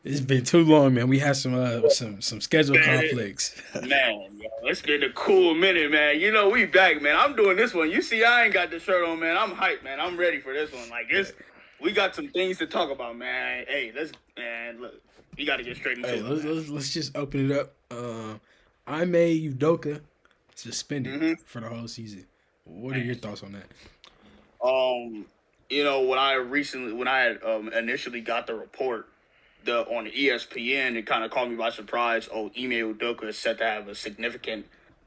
It's been too long, man. We had some schedule Man, conflicts. man, yo, it's been a cool minute, man. You know, we back, man. I'm doing this one. You see, I ain't got the shirt on, man. I'm hyped, man. I'm ready for this one. Like, Yeah. we got some things to talk about, man. Hey, man, look, we got to get straight Hey, into it, man. let's just open it up. IME UDOKA suspended hmm for the whole season. What are Man, your thoughts on that? um, when I had initially got the report, on ESPN, it kind of caught me by surprise. Oh, Ime Udoka is set to have a significant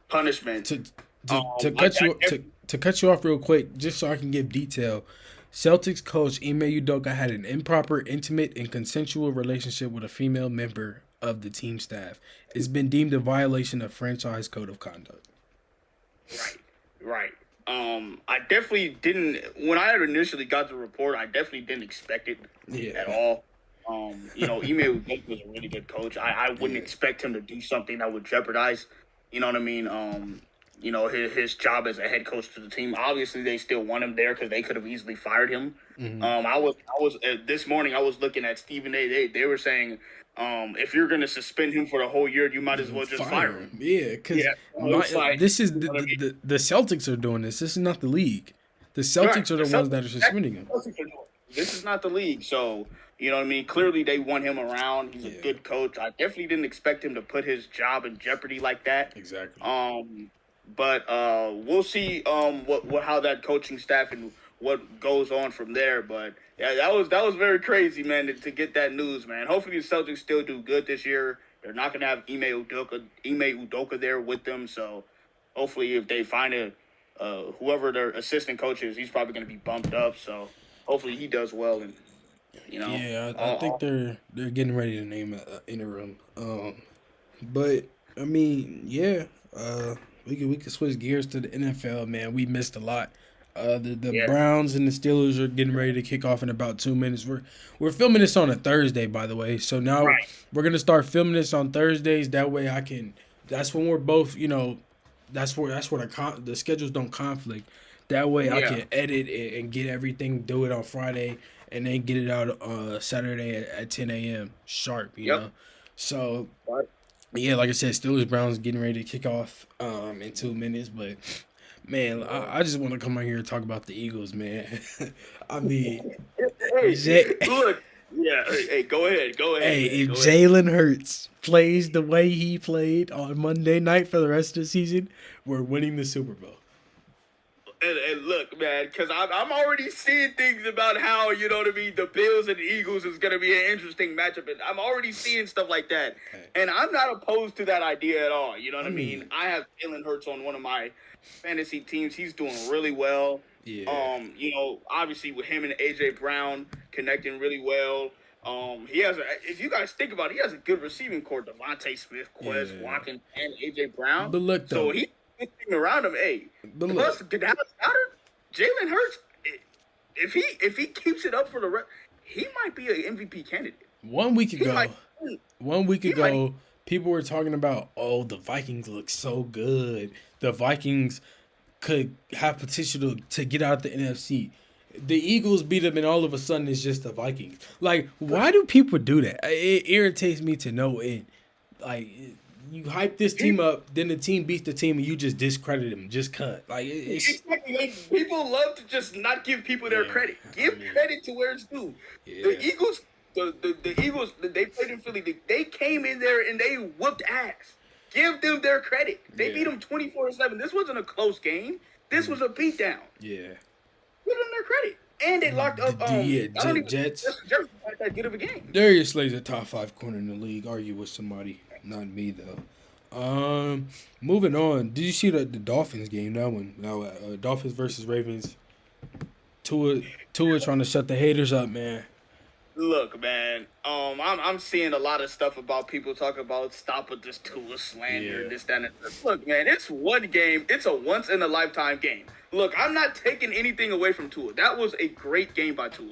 punishment. To to I, cut you to cut you off real quick, just so I can give detail. Celtics coach Ime Udoka had an improper, intimate, and consensual relationship with a female member of the team staff. It's been deemed a violation of franchise code of conduct. Right, right. I definitely didn't. When I had initially got the report, I definitely didn't expect it at Yeah, all. Ime Udoka was a really good coach. I wouldn't yeah. expect him to do something that would jeopardize, you know what I mean? His job as a head coach to the team. Obviously, they still want him there because they could have easily fired him. Mm-hmm. I was this morning. I was looking at Stephen A. They were saying, if you're going to suspend him for the whole year, you might as well just fire Fire him. him. Yeah, because Yeah, so it's like, this is you know what I mean? the Celtics are doing this. This is not the league. The Right. Celtics are The the ones Celtics, that are suspending him. this is not the league, so you know what I mean. Clearly, they want him around. He's a Yeah, good coach. I definitely didn't expect him to put his job in jeopardy like that. exactly. But we'll see what how that coaching staff and what goes on from there. But yeah, that was very crazy, man, to get that news, man. Hopefully, the Celtics still do good this year. They're not gonna have Ime Udoka there with them, so hopefully, if they find whoever their assistant coach is, he's probably gonna be bumped up. So hopefully, he does well, and you know, Yeah, I think all they're getting ready to name an interim. But I mean, yeah, we could switch gears to the NFL, man. We missed a lot. The yeah, Browns and the Steelers are getting ready to kick off in about 2 minutes. We're filming this on a Thursday, by the way. So now right, we're gonna start filming this on Thursdays. That way I can. That's when we're both, that's where the schedules don't conflict. That way I yeah, can edit it and get everything, do it on Friday, and then get it out Saturday at 10 a.m. sharp. yep, So right. yeah, like I said, Steelers Browns getting ready to kick off in 2 minutes, but man, I just want to come out here and talk about the Eagles, man. I mean, Hey, J- look, yeah, hey, go ahead, hey, man, if go ahead. Jalen Hurts plays the way he played on Monday night for the rest of the season, we're winning the Super Bowl. And look, man, because I'm already seeing things about how, you know what I mean, the Bills and the Eagles is going to be an interesting matchup. And I'm already seeing stuff like that. Hey, And I'm not opposed to that idea at all. You know what I I mean? mean, I have Jalen Hurts on one of my fantasy teams. He's doing really well. yeah, Obviously with him and AJ Brown connecting really well. If you guys think about it, he has a good receiving core. Devontae Smith, Quez yeah. Watkins, and AJ Brown. But look So though, he team around him. Hey, but plus look, Dallas Goddard, Jalen Hurts. If he keeps it up for the rest, he might be an MVP candidate. 1 week He ago, might. 1 week He might. ago, people were talking about, oh, the Vikings look so good. The Vikings could have potential to get out the NFC. The Eagles beat them, and all of a sudden it's just the Vikings. Like, why do people do that? It irritates me to no end. Like, you hype this team up, then the team beats the team, and you just discredit them, just cut. Like, it's Exactly. Like, people love to just not give people their yeah. credit. I Give mean, credit to where it's due. yeah, The Eagles, the Eagles, they played in Philly. They came in there and they whooped ass. Give them their credit. They beat yeah, them 24-7. This wasn't a close game. This was a beatdown. yeah. Give them their credit. And they locked up. Yeah, I don't even. Jets. Jets had that good of a game. Darius Slay's a top 5 corner in the league. Argue with somebody, not me though. Moving on. Did you see the Dolphins game? That one. Now, Dolphins versus Ravens. Tua trying to shut the haters up, man. Look, man. I'm seeing a lot of stuff about people talking about stop with this Tua slander, Yeah, this, that, and that. Look, man. It's one game. It's a once in a lifetime game. Look, I'm not taking anything away from Tua. That was a great game by Tua.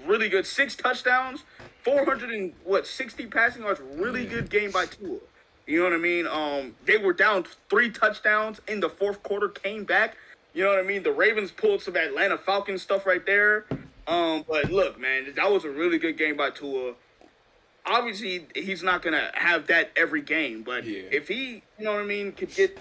Really good. 6 touchdowns, 460 passing yards. Really yeah, good game by Tua. You know what I mean? They were down 3 touchdowns in the fourth quarter, came back. You know what I mean? The Ravens pulled some Atlanta Falcons stuff right there. But look, man, that was a really good game by Tua. obviously he's not gonna have that every game, but Yeah. if he, you know what I mean, could get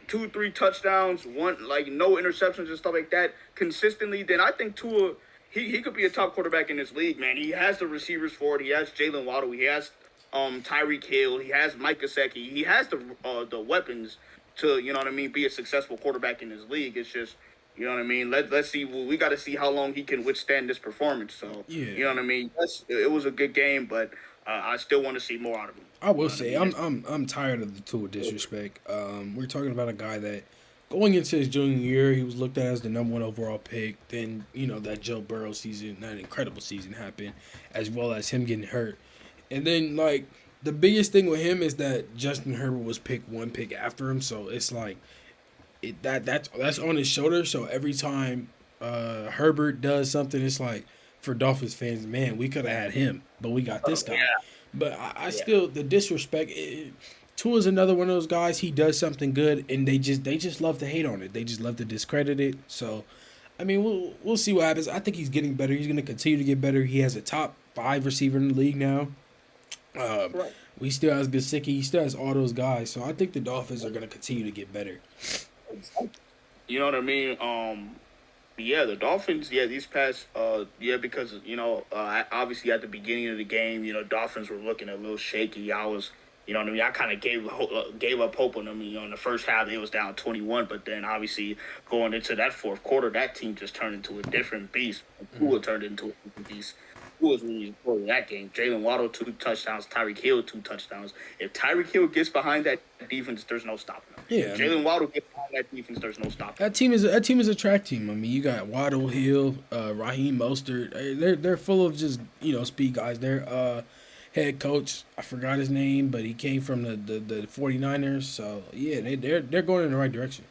2, 3 touchdowns, one like no interceptions and stuff like that consistently, then I think Tua he could be a top quarterback in this league, man. He has the receivers for it. He has Jalen Waddle. He has Tyreek Hill. He has Mike Gesicki. He has the weapons to, you know what I mean, be a successful quarterback in this league. It's just, you know what I mean. Let's see. We got to see how long he can withstand this performance. So you know Yeah. what I mean. It was a good game, but I still want to see more out of him. I You will know what I say mean? I'm tired of the Tua disrespect. We're talking about a guy that going into his junior year, he was looked at as the number one overall pick. Then that Joe Burrow season, that incredible season happened, as well as him getting hurt. And then like the biggest thing with him is that Justin Herbert was picked one pick after him, so it's like that's on his shoulder. So every time Herbert does something, it's like for Dolphins fans, man, we could have had him, but we got this guy. But I Yeah. still the disrespect. Tua's another one of those guys. He does something good, and they just love to hate on it. They just love to discredit it. So, I mean, we'll see what happens. I think he's getting better. He's going to continue to get better. He has a top 5 receiver in the league now. Um, Right. he still has Gesicki. He still has all those guys. So I think the Dolphins are going to continue to get better. You know what I mean? Yeah, the Dolphins. Yeah, these past. Yeah, because obviously at the beginning of the game, Dolphins were looking a little shaky. I was, you know what I mean. I kind of gave up hope on them. In the first half, they was down 21, but then obviously going into that fourth quarter, that team just turned into a different beast. Tua turned into a different beast. Who was really important in that game? Jalen Waddle 2 touchdowns, Tyreek Hill 2 touchdowns. If Tyreek Hill gets behind that defense, there's no stopping him. Yeah, If Jalen Waddle gets behind that defense, there's no stopping him. that team is a track team. I mean, you got Waddle, Hill, Raheem Mostert. They're full of just speed guys. Their head coach, I forgot his name, but he came from the 49ers. So yeah, they're going in the right direction.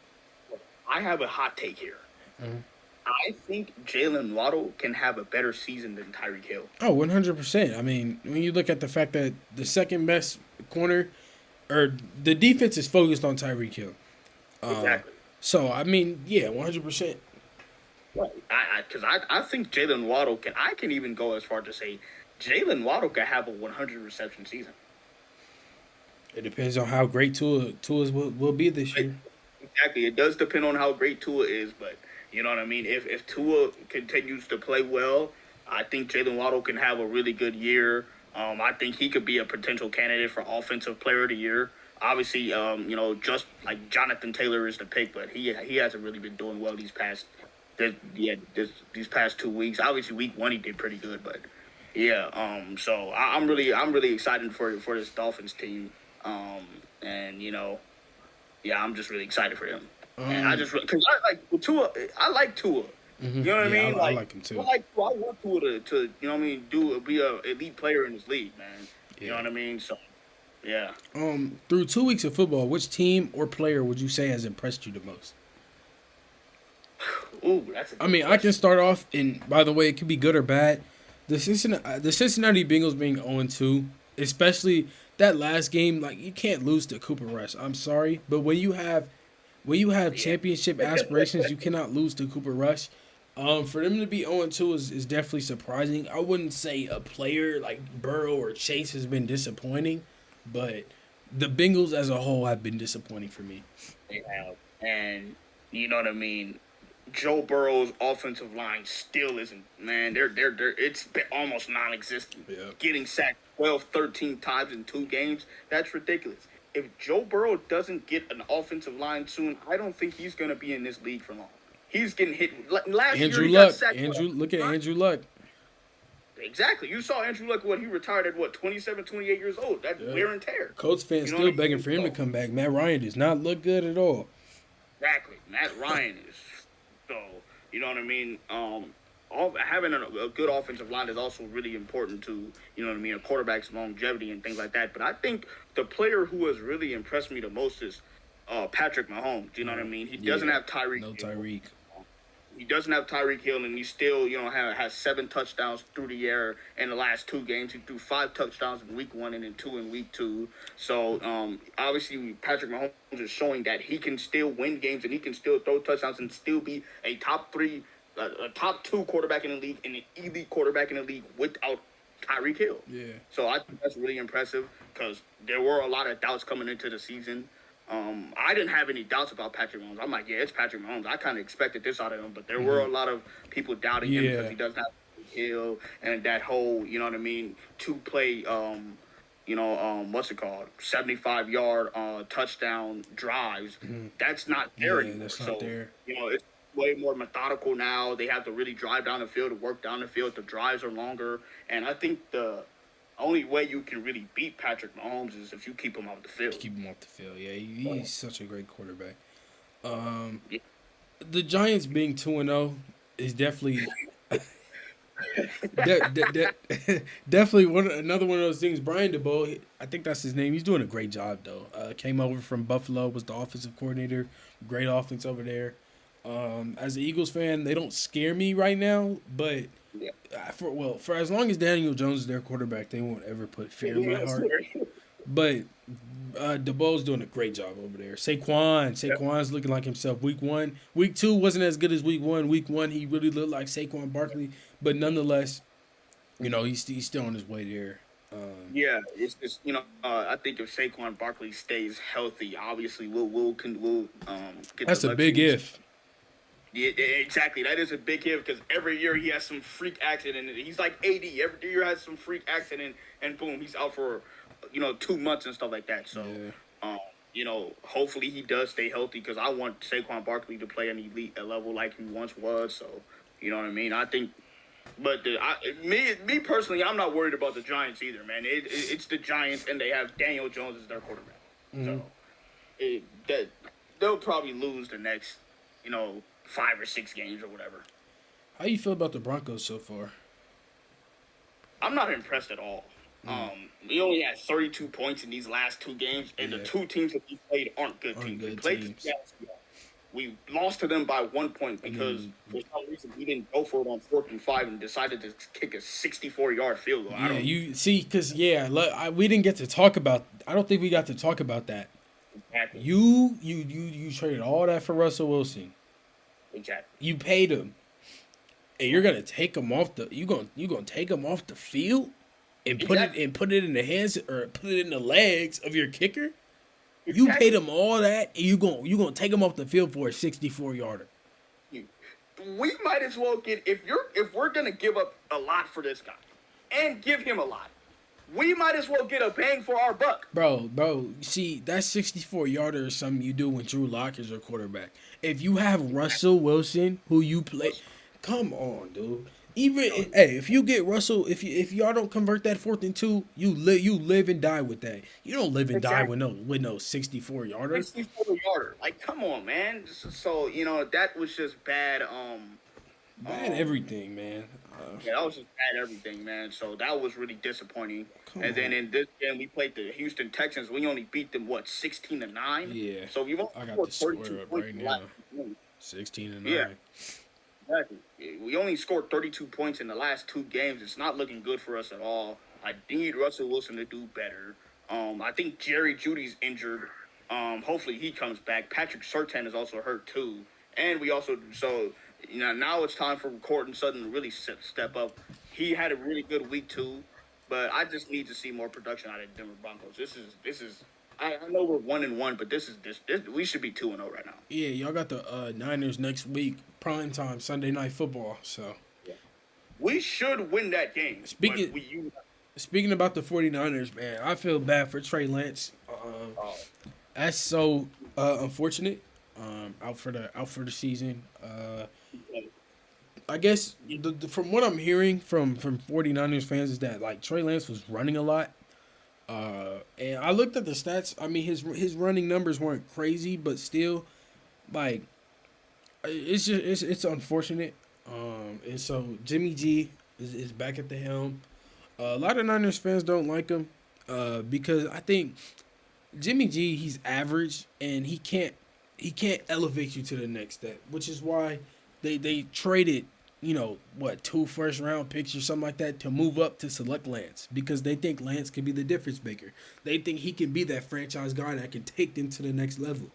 I have a hot take here. Mhm. I think Jalen Waddle can have a better season than Tyreek Hill. Oh, 100%. I mean, when you look at the fact that the second best corner or the defense is focused on Tyreek Hill. Exactly. So I mean, yeah, 100%. Right. I think Jalen Waddle can. I can even go as far to say Jalen Waddle can have a 100 reception season. It depends on how great Tua's will be this year. Exactly. It does depend on how great Tua is, but you know what I mean. If Tua continues to play well, I think Jalen Waddle can have a really good year. I think he could be a potential candidate for Offensive Player of the Year. Obviously, just like Jonathan Taylor is the pick, but he hasn't really been doing well these past 2 weeks. Obviously, week 1 he did pretty good, but yeah. So I'm really excited for this Dolphins team. And yeah, I'm just really excited for them. And I just because I like Tua. I like Tua. You know what I Yeah, mean? I like him too. I want Tua to you know what I mean, be a elite player in this league, man. You know Yeah. what I mean? So yeah. Through 2 weeks of football, which team or player would you say has impressed you the most? Ooh, that's a I good mean, I can question. start off, and by the way, it could be good or bad. The Cincinnati Bengals being 0-2, especially that last game, like you can't lose to Cooper Rush. I'm sorry, but when you have Yeah. championship aspirations, you cannot lose to Cooper Rush. For them to be 0-2 is definitely surprising. I wouldn't say a player like Burrow or Chase has been disappointing, but the Bengals as a whole have been disappointing for me. They have. And you know what I mean? Joe Burrow's offensive line still isn't, man. They're it's been almost non-existent. Yeah. Getting sacked 12, 13 times in 2 games, that's ridiculous. If Joe Burrow doesn't get an offensive line soon, I don't think he's gonna be in this league for long. He's getting hit. Last year Andrew he got Luck, sacked. Look at Andrew Luck. Exactly. You saw Andrew Luck when he retired at 27, 28 years old. That's Yeah. wear and tear. Colts fans You know still what I begging mean? for him to come back. Matt Ryan does not look good at all. Exactly. Matt Ryan is so. You know what I mean. Having a good offensive line is also really important to a quarterback's longevity and things like that. But I think the player who has really impressed me the most is Patrick Mahomes. You know what I mean? He doesn't Yeah. have Tyreek. No Hill. Tyreek. He doesn't have Tyreek Hill, and he still, has 7 touchdowns through the air in the last 2 games. He threw 5 touchdowns in week 1 and then 2 in week 2. So, obviously, Patrick Mahomes is showing that he can still win games and he can still throw touchdowns and still be a top 2 quarterback in the league and an elite quarterback in the league without Tyreek Hill. Yeah. So I think that's really impressive because there were a lot of doubts coming into the season. I didn't have any doubts about Patrick Mahomes. I'm like, yeah, it's Patrick Mahomes. I kind of expected this out of him, but there were a lot of people doubting him because Yeah. he doesn't have Hill and that whole, you know what I mean, to play, what's it called, 75-yard touchdown drives. That's not there Yeah, anymore. that's not So there. it's way more methodical now. They have to really drive down the field, work down the field. The drives are longer, and I think the only way you can really beat Patrick Mahomes is if you keep him off the field. Keep him off the field. Yeah, he's such a great quarterback. Yeah. The Giants being 2-0 is definitely definitely another one of those things. Brian DeBoer, I think that's his name. He's doing a great job though. Came over from Buffalo, was the offensive coordinator. Great offense over there. As an Eagles fan, they don't scare me right now, but Yeah. for as long as Daniel Jones is their quarterback, they won't ever put fear in my heart. But DeBoer's doing a great job over there. Saquon's looking like himself. Week 1, week 2 wasn't as good as week 1. Week 1, he really looked like Saquon Barkley, but nonetheless, he's still on his way there. Yeah, it's just I think if Saquon Barkley stays healthy, obviously we'll get. That's the a big luxury. if. Yeah, exactly. That is a big hit because every year he has some freak accident. He's like AD. Every year has some freak accident, and boom, he's out for 2 months and stuff like that. So, hopefully he does stay healthy because I want Saquon Barkley to play an elite level like he once was. So, you know what I mean? I think, but me personally, I'm not worried about the Giants either, man. It's the Giants, and they have Daniel Jones as their quarterback. So, they'll probably lose the next, 5 or 6 games or whatever. How you feel about the Broncos so far? I'm not impressed at all. We only had 32 points in these last 2 games, and the 2 teams that we played aren't good teams. We played the Jets. We lost to them by 1 point because for some reason we didn't go for it on 4th and 5 and decided to kick a 64-yard field goal. Yeah, you see, because we didn't get to talk about. I don't think we got to talk about that. Exactly. You traded all that for Russell Wilson. Exactly. You paid him, and you're gonna take him off the. You gonna take him off the field, and put it in the hands or put it in the legs of your kicker. Exactly. You paid him all that, and you gonna take him off the field for a 64-yarder. We might as well get if we're gonna give up a lot for this guy, and give him a lot. We might as well get a bang for our buck. Bro, see, that 64-yarder is something you do when Drew Lock is your quarterback. If you have Russell Wilson, who you play, come on, dude. If you get Russell, if y'all don't convert that 4th and 2, you live and die with that. You don't live and die with no 64-yarder. 64-yarder, like come on, man. So that was just bad. Bad everything, man. That was just bad everything, man. So that was really disappointing. Then in this game, we played the Houston Texans. We only beat them 16-9. Yeah. So we won't. I got the score up right now. 16-9. Yeah. Exactly. We only scored 32 points in the last 2 games. It's not looking good for us at all. I need Russell Wilson to do better. I think Jerry Jeudy's injured. Hopefully he comes back. Patrick Surtain is also hurt too. And we also now it's time for Courtland Sutton to really step up. He had a really good week 2, but I just need to see more production out of Denver Broncos. This is. I know we're 1-1, but this we should be 2-0 right now. Yeah, y'all got the Niners next week, prime time Sunday Night Football. So we should win that game. Speaking about the 49ers, man, I feel bad for Trey Lance. That's so unfortunate. Out for the season. I guess from what I'm hearing from 49ers fans is that like Trey Lance was running a lot. And I looked at the stats. I mean, his running numbers weren't crazy, but still, like, it's unfortunate. And so Jimmy G is back at the helm. A lot of Niners fans don't like him, because I think Jimmy G, he's average and he can't elevate you to the next step, which is why they traded 2 first-round picks or something like that to move up to select Lance, because they think Lance can be the difference maker. They think he can be that franchise guy that can take them to the next level.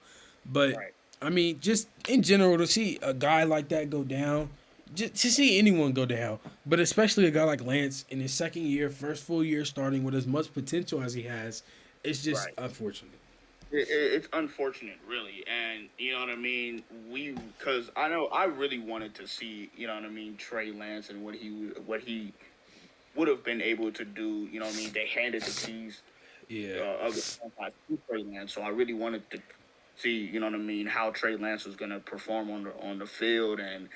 But, right. I mean, just in general, to see a guy like that go down, just to see anyone go down, but especially a guy like Lance in his second year, first full year starting with as much potential as he has, it's just Right. unfortunate. It's unfortunate, really, and you know what I mean. Because I know I really wanted to see, you know what I mean, Trey Lance and what he would have been able to do. You know what I mean. They handed the keys Yeah, of the franchise to Trey Lance, so I really wanted to see, you know what I mean, how Trey Lance was going to perform on the field, and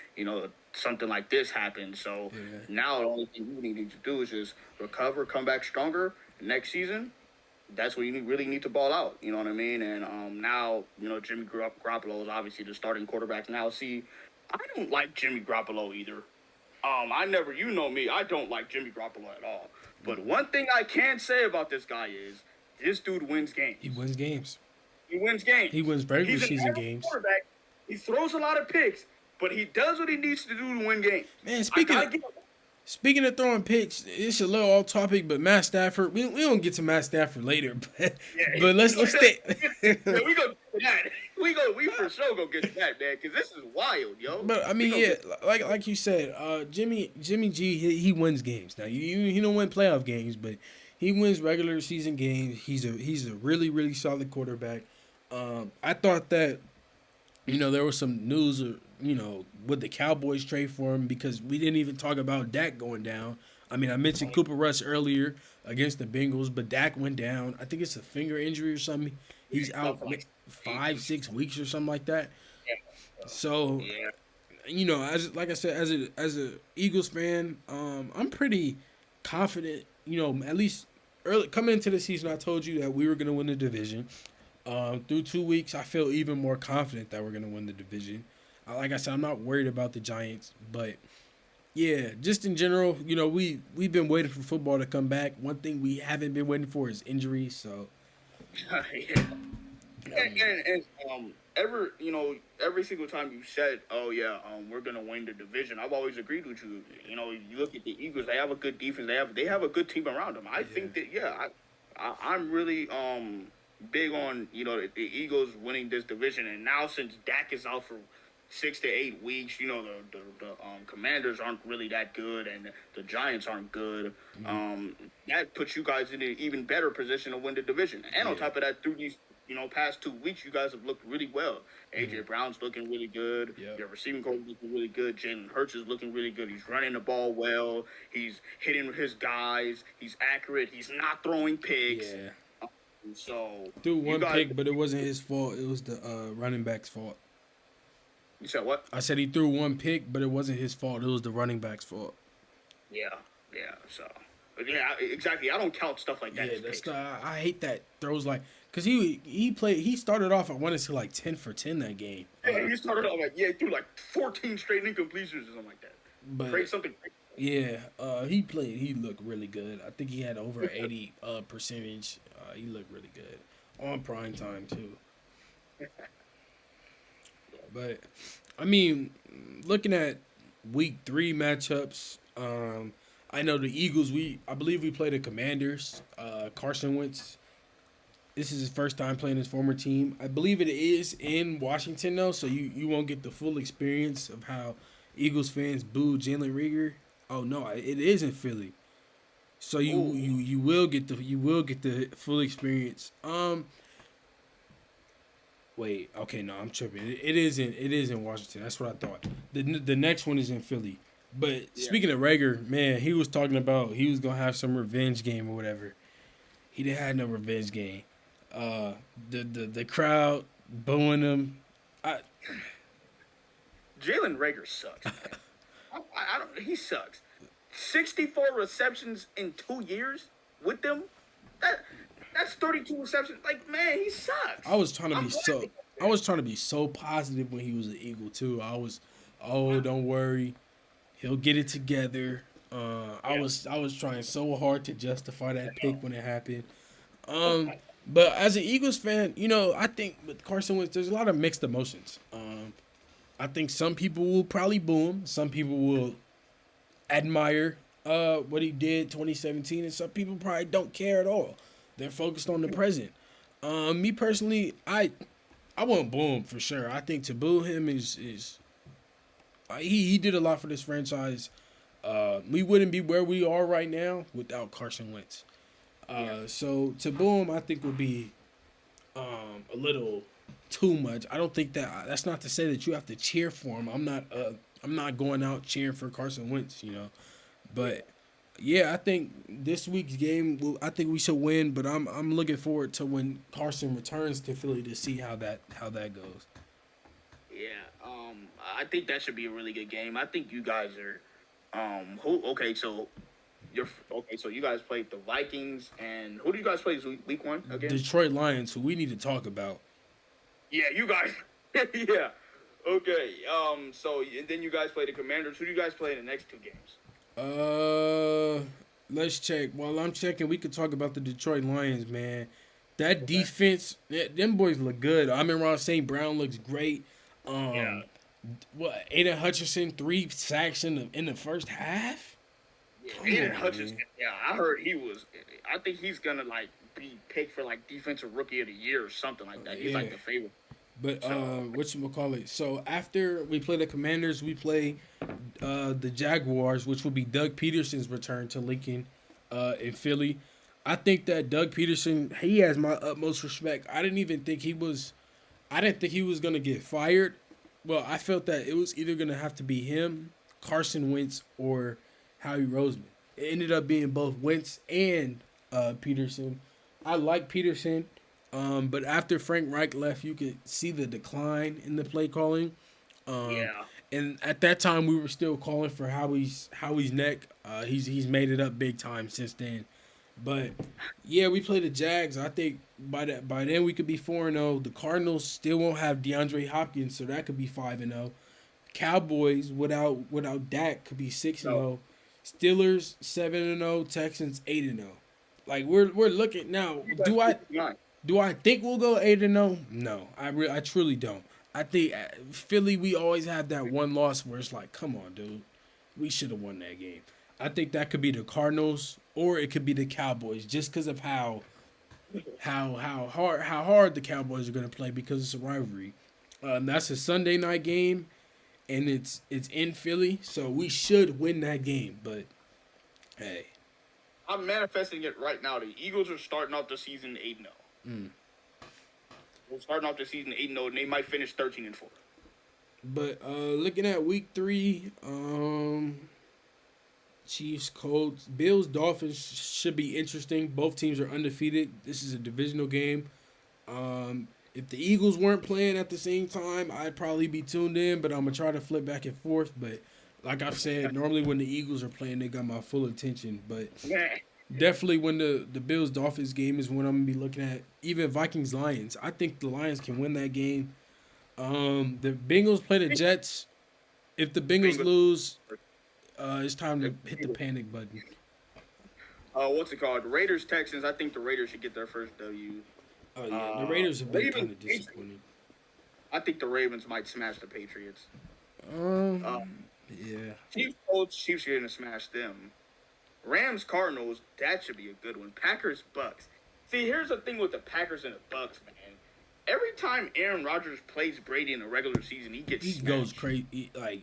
something like this happened. So yeah, now the only thing we need to do is just recover, come back stronger next season. That's where you really need to ball out. You know what I mean? And now Jimmy Garoppolo is obviously the starting quarterback now. See, I don't like Jimmy Garoppolo either. I never, you know me, I don't like Jimmy Garoppolo at all. But one thing I can say about this guy is this dude wins games. he wins games. He wins games. He wins regular He's an season average games. quarterback. He throws a lot of picks, but he does what he needs to do to win games. Man, I gotta give him. speaking of throwing picks, it's a little off topic, but Matt Stafford, we don't get to Matt Stafford later, but let's stay. Yeah, we go get to that. We for sure go get to that, man, because this is wild, yo. But I mean, yeah, like you said, Jimmy G, he wins games. Now he don't win playoff games, but he wins regular season games. He's a really really solid quarterback. I thought that there was some news, would the Cowboys trade for him, because we didn't even talk about Dak going down. I mean, I mentioned Cooper Rush earlier against the Bengals, but Dak went down. I think it's a finger injury or something. He's out 5-6 weeks or something like that. So, Yeah. as like I said, as a Eagles fan, I'm pretty confident. At least early coming into the season, I told you that we were gonna win the division. Through 2 weeks, I feel even more confident that we're gonna win the division. Like I said, I'm not worried about the Giants, but yeah, just in general, we've been waiting for football to come back. One thing we haven't been waiting for is injuries. So, Yeah. And every single time you said, "Oh yeah, we're gonna win the division," I've always agreed with you. You look at the Eagles; they have a good defense. They have a good team around them. I think that I'm really big on the Eagles winning this division. And now since Dak is out for 6 to 8 weeks, the Commanders aren't really that good, and the Giants aren't good. That puts you guys in an even better position to win the division. And on top of that, through these past 2 weeks, you guys have looked really well. AJ Brown's looking really good. Yep. Your receiving coach is looking really good. Jalen Hurts is looking really good. He's running the ball well. He's hitting his guys. He's accurate. He's not throwing picks. yeah, So threw one pick, but it wasn't his fault. It was the running back's fault. You said what? I said he threw one pick, but it wasn't his fault. It was the running back's fault. Yeah. So, yeah, exactly. I don't count stuff like that. Yeah, as that's picks. I hate that throws like, because he started off, I want to say like 10 for 10 that game. Yeah, he started off he threw like 14 straight incompletions or something like that. But Great something. yeah, he looked really good. I think he had over 80 percentage. He looked really good on prime time too. But I mean, looking at week 3 matchups, I know the Eagles. I believe we play the Commanders. Carson Wentz. This is his first time playing his former team. I believe it is in Washington though, so you won't get the full experience of how Eagles fans boo Jalen Reagor. Oh no, it is in Philly. So you will get the full experience. Wait, okay, no, I'm tripping. It is in Washington. That's what I thought. The next one is in Philly. But speaking of Rager, man, he was talking about he was gonna have some revenge game or whatever. He didn't have no revenge game. The crowd booing him. Jalen Reagor sucks. Man. I don't. He sucks. 64 receptions in 2 years with them. That's 32 receptions. Like, man, he sucks. I was trying to be so positive when he was an Eagle too. Don't worry, he'll get it together. I was trying so hard to justify that pick when it happened. But as an Eagles fan, I think with Carson Wentz, there's a lot of mixed emotions. I think some people will probably boo him. Some people will admire what he did 2017, and some people probably don't care at all. They're focused on the present. Me personally, I won't boo him for sure. I think to boo him is He did a lot for this franchise. We wouldn't be where we are right now without Carson Wentz. Yeah. So to boo him, I think would be a little too much. I don't think that's not to say that you have to cheer for him. I'm not going out cheering for Carson Wentz, But yeah, I think this week's game, I think we should win. But I'm looking forward to when Carson returns to Philly to see how that goes. Yeah. I think that should be a really good game. I think you guys are. Who? Okay, so you're okay. So you guys played the Vikings, and who do you guys play this week one again? Detroit Lions, who we need to talk about. Yeah, you guys. Yeah. Okay. So and then you guys play the Commanders. Who do you guys play in the next two games? Uh, let's check. While I'm checking, we could talk about the Detroit Lions, man. That Okay. defense, them boys look good. I mean, Ron St. Brown looks great. Yeah. Um, what Aiden Hutchinson 3 sacks in the first half? Yeah. Come Aiden on, Hutchinson. man. Yeah, I heard he was. I think he's gonna like be picked for like defensive rookie of the year or something like that. He's like Yeah. the favorite. But So whatchamacallit? So after we play the Commanders, we play the Jaguars, which will be Doug Peterson's return to Lincoln in Philly. I think that Doug Peterson, he has my utmost respect. I didn't think he was gonna get fired. Well, I felt that it was either gonna have to be him, Carson Wentz, or Howie Roseman. It ended up being both Wentz and Peterson. I like Peterson, but after Frank Reich left, you could see the decline in the play calling. Um, yeah. and at that time, we were still calling for Howie's neck. He's made it up big time since then. But yeah, we play the Jags. I think by then we could be 4-0. The Cardinals still won't have DeAndre Hopkins, so that could be 5-0. Cowboys without Dak could be 6-0. No. Steelers 7-0. Texans 8-0. Like we're looking now. Do I think we'll go 8-0? No, I truly don't. I think Philly, we always have that one loss where it's like, come on, dude, we should have won that game. I think that could be the Cardinals or it could be the Cowboys, just because of how hard the Cowboys are gonna play because it's a rivalry. That's a Sunday night game, and it's in Philly, so we should win that game. But hey, I'm manifesting it right now. The Eagles are starting off the season 8-0. mm. We're starting off the season 8-0, and they might finish 13-4. But looking at week 3, Chiefs, Colts, Bills, Dolphins should be interesting. Both teams are undefeated. This is a divisional game. If the Eagles weren't playing at the same time, I'd probably be tuned in, but I'm gonna try to flip back and forth. But like I've said, normally when the Eagles are playing, they got my full attention. But Yeah. definitely when the Bills Dolphins game is when I'm gonna be looking at. Even Vikings Lions. I think the Lions can win that game. The Bengals play the Jets. If the Bengals lose, it's time to hit the panic button. What's it called? Raiders Texans. I think the Raiders should get their first W. Oh yeah, the Raiders have been Ravens, kind of disappointing. I think the Ravens might smash the Patriots. Um, Um, yeah. Chiefs Colts. Chiefs are gonna smash them. Rams Cardinals. That should be a good one. Packers Bucks. See, here's the thing with the Packers and the Bucks, man. Every time Aaron Rodgers plays Brady in the regular season, he gets He smashed. goes crazy. Like,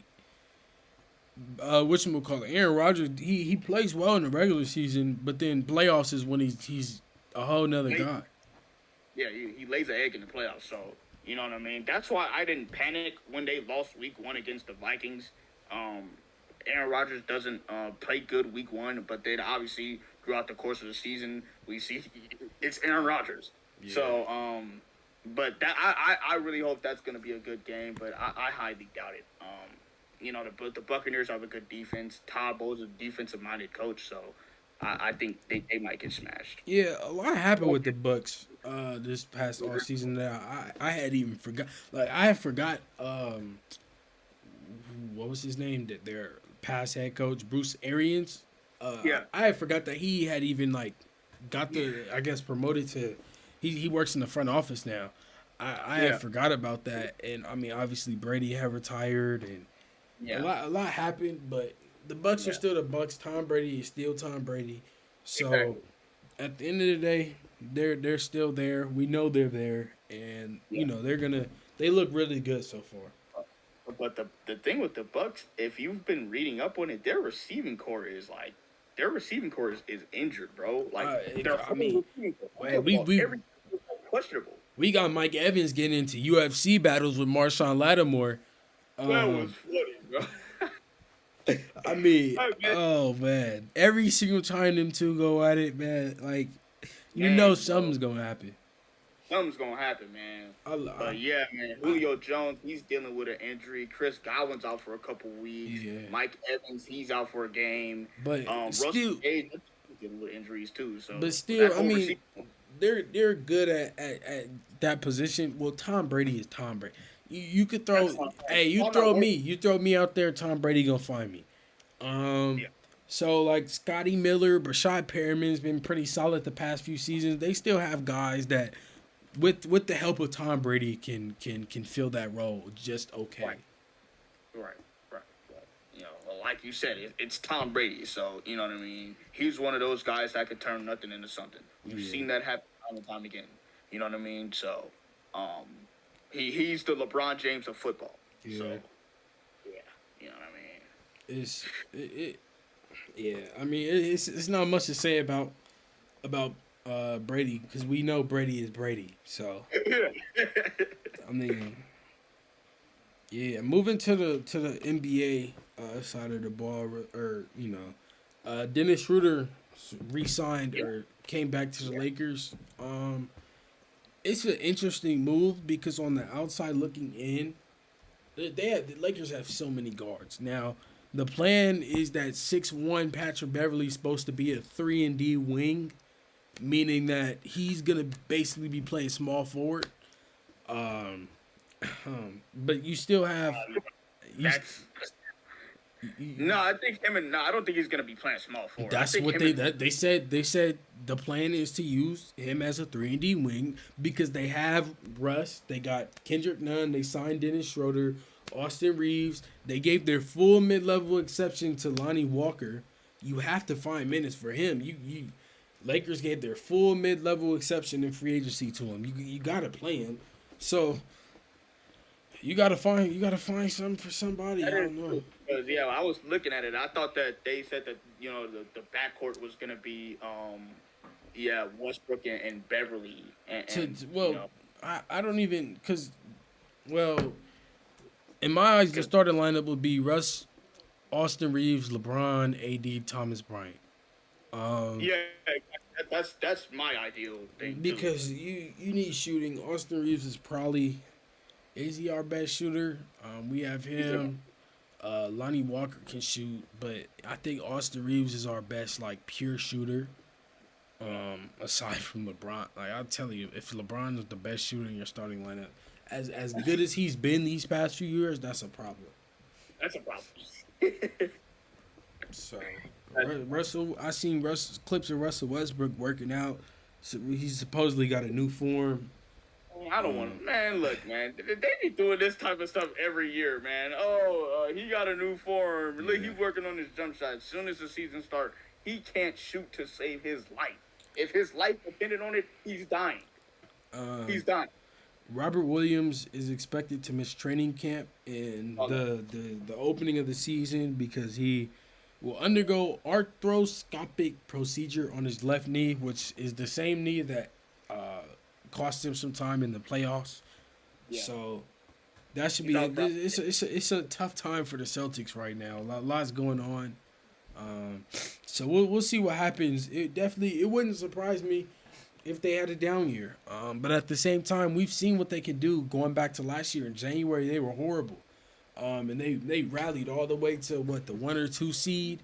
whatchamacallit, Aaron Rodgers. He plays well in the regular season, but then playoffs is when he's a whole nother guy. Yeah, he lays an egg in the playoffs. So you know what I mean. That's why I didn't panic when they lost Week 1 against the Vikings. Aaron Rodgers doesn't play good Week 1, but then obviously throughout the course of the season, we see it's Aaron Rodgers. Yeah. So, but that I really hope that's going to be a good game, but I highly doubt it. The Buccaneers have a good defense. Todd Bowles is a defensive-minded coach, so I think they might get smashed. Yeah, a lot happened with the Bucks this past all season that I had even forgot. Like I had forgot what was his name, that their past head coach Bruce Arians. Yeah. I had forgot that he had even like got I guess promoted to he works in the front office now. I Yeah. had forgot about that, and I mean obviously Brady had retired and Yeah. a lot happened, but the Bucks are Yeah. still the Bucks. Tom Brady is still Tom Brady. So Exactly. at the end of the day, they're still there. We know they're there, and Yeah. they look really good so far. But But the thing with the Bucks, if you've been reading up on it, their receiving core is injured, bro. Like their I whole mean, receiving man, core, every questionable. we got Mike Evans getting into UFC battles with Marshawn Lattimore. That was Um, funny, bro. I mean, I mean, oh man, every single time them two go at it, man, like you know man, bro, something's gonna happen. something's gonna happen, man. I, But yeah, man, I, Julio Jones, he's dealing with an injury. Chris Godwin's out for a couple weeks. yeah, Mike Evans, he's out for a game. but Russell still, Gage he's dealing with injuries too. So but that still, I whole mean, receiver, they're good at that position. Well, Tom Brady is Tom Brady. You could throw, that's not hey, you throw me out there, Tom Brady gonna find me. Um, yeah. so like Scotty Miller, Brashad Perriman's been pretty solid the past few seasons. They still have guys that, with the help of Tom Brady, can fill that role just okay. Right. Right, right, right. Well, like you said, it's Tom Brady, so you know what I mean. He's one of those guys that could turn nothing into something. We've Yeah, seen that happen time and time again. You know what I mean? So, um, he's the LeBron James of football. So, yeah. yeah, you know what I mean. It's it yeah. I mean, it's not much to say about Brady because we know Brady is Brady. So I mean, yeah. Moving to the NBA side of the ball, or Dennis Schroeder re-signed Yeah, or came back to the yeah, Lakers. It's an interesting move because on the outside looking in, the Lakers have so many guards now. The plan is that 6'1" Patrick Beverly is supposed to be a 3-and-D wing, meaning that he's gonna basically be playing small forward. Um, but you still have you. that's you no. I think him and no. I don't think he's gonna be playing small forward. I that's think what him and they said. They said the plan is to use him as a 3-and-D wing because they have Russ. They got Kendrick Nunn. They signed Dennis Schroeder, Austin Reeves. They gave their full mid-level exception to Lonnie Walker. You have to find minutes for him. You Lakers gave their full mid-level exception in free agency to him. You gotta play him. So you gotta find something for somebody. I that is don't know. true. Because yeah, I was looking at it. I thought that they said that the backcourt was gonna be yeah, Westbrook and Beverly and Well, I don't even because well in my eyes the cause, starting lineup would be Russ, Austin Reeves, LeBron, AD, Thomas Bryant. Um, yeah, that's my ideal thing too. because you need shooting. Austin Reeves is he our best shooter? We have He's a, him. Lonnie Walker can shoot, but I think Austin Reeves is our best like pure shooter. Aside from LeBron, like I'll tell you, if LeBron is the best shooter in your starting lineup, as good as he's been these past few years, that's a problem. that's a problem. So Russell, I seen clips of Russell Westbrook working out. So he's supposedly got a new form. I don't Um, want to. Man, look, man. They be doing this type of stuff every year, man. Oh, he got a new form. Look, yeah. he's working on his jump shot. As soon as the season starts, he can't shoot to save his life. If his life depended on it, he's dying. Um, He's dying. Robert Williams is expected to miss training camp in Okay. the opening of the season because he will undergo arthroscopic procedure on his left knee, which is the same knee that cost him some time in the playoffs. Yeah. So that should He's be out it. for It's a tough time for the Celtics right now. Lots going on. So we'll see what happens. It wouldn't surprise me if they had a down year. But at the same time, we've seen what they could do going back to last year in January. They were horrible. And they rallied all the way to what, the 1 or 2 seed,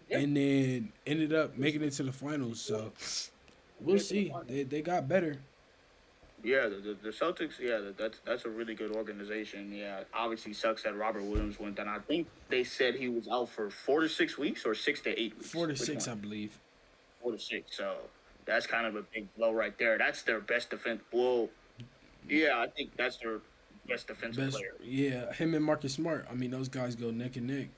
Yeah. and then ended up making it to the finals. So we'll see. They got better. Yeah, the Celtics. Yeah, that's a really good organization. Yeah, obviously sucks that Robert Williams went down. I think they said he was out for 4 to 6 weeks or 6 to 8 weeks. 4 to 6, Which I one? believe. 4 to 6. So that's kind of a big blow right there. That's their best defense. Well, yeah, I think that's their best defensive Best, player. yeah, him and Marcus Smart. I mean, those guys go neck and neck.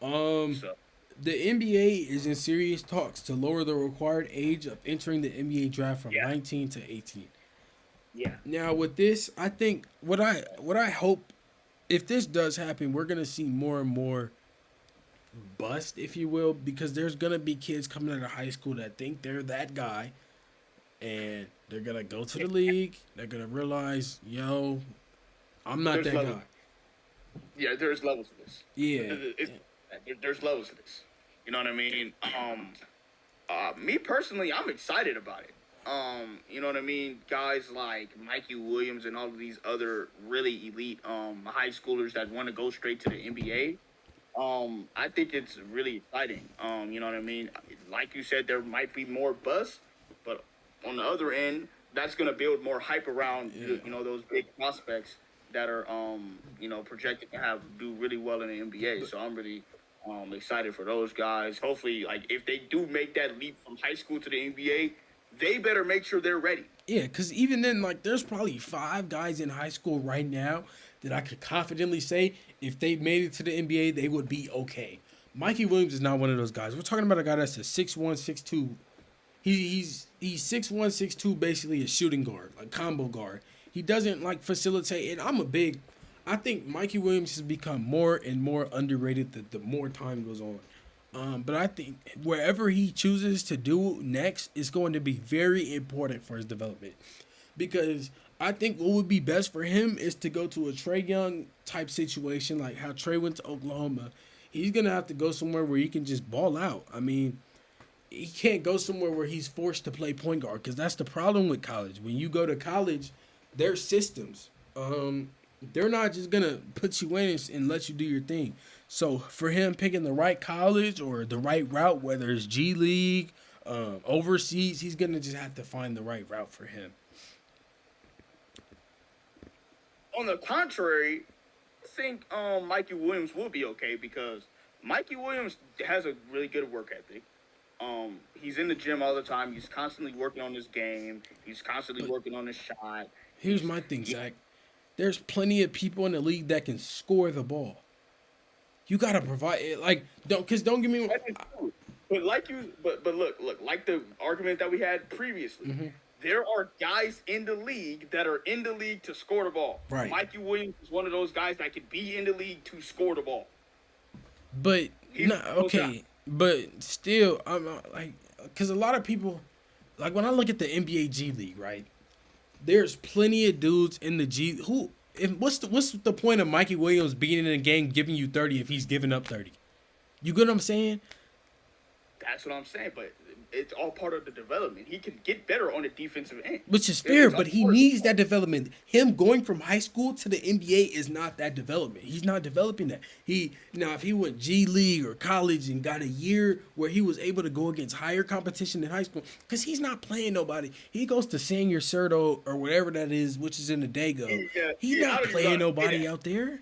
Um, So the NBA is in serious talks to lower the required age of entering the NBA draft from yeah, 19 to 18. yeah, Now with this, I think what I hope if this does happen, we're gonna see more and more bust, if you will, because there's gonna be kids coming out of high school that think they're that guy, and they're gonna go to the league. They're gonna realize, yo, I'm not There's that levels. guy. Yeah, there's levels to this. Yeah, There's levels to this. You know what I mean? Me personally, I'm excited about it. You know what I mean? Guys like Mikey Williams and all of these other really elite high schoolers that want to go straight to the NBA. I think it's really exciting. You know what I mean? Like you said, there might be more buzz, but on the other end, that's gonna build more hype around yeah. those big prospects that are projected to have do really well in the NBA. But So I'm really excited for those guys. Hopefully, like if they do make that leap from high school to the NBA, they better make sure they're ready. yeah, because even then, like, there's probably 5 guys in high school right now that I could confidently say if they made it to the NBA, they would be okay. Mikey Williams is not one of those guys. We're talking about a guy that's a 6'1", 6'2". He's 6'1", 6'2", basically a shooting guard, like combo guard. He doesn't like facilitate, and I think Mikey Williams has become more and more underrated the more time goes on. But I think wherever he chooses to do next is going to be very important for his development. Because I think what would be best for him is to go to a Trey Young type situation, like how Trey went to Oklahoma. He's going to have to go somewhere where he can just ball out. I mean, he can't go somewhere where he's forced to play point guard, because that's the problem with college. When you go to college, their systems. They're not just gonna put you in and let you do your thing. So for him picking the right college or the right route, whether it's G League, overseas, he's gonna just have to find the right route for him. On the contrary, I think Mikey Williams will be okay because Mikey Williams has a really good work ethic. He's in the gym all the time. He's constantly working on his game. He's constantly But working on his shot. here's my thing, Zach. There's plenty of people in the league that can score the ball. You gotta provide it, like don't give me. That is true. But look, like the argument that we had previously, Mhm. there are guys in the league that are in the league to score the ball. Right. Mikey Williams is one of those guys that could be in the league to score the ball. But He's no, one of those guys. okay, but still, I'm not, like, because a lot of people, like when I look at the NBA G League, right? There's plenty of dudes in the G who. What's the point of Mikey Williams being in a game giving you 30 if he's giving up 30? You get what I'm saying? That's what I'm saying. But it's all part of the development. He can get better on the defensive end. Which is fair, It's all but he part of needs that development. Him going from high school to the NBA is not that development. He's not developing that. If he went G League or college and got a year where he was able to go against higher competition in high school, because he's not playing nobody. He goes to Senior Certo or whatever that is, which is in the Dago. He's I not don't even know playing how to say nobody that. out there.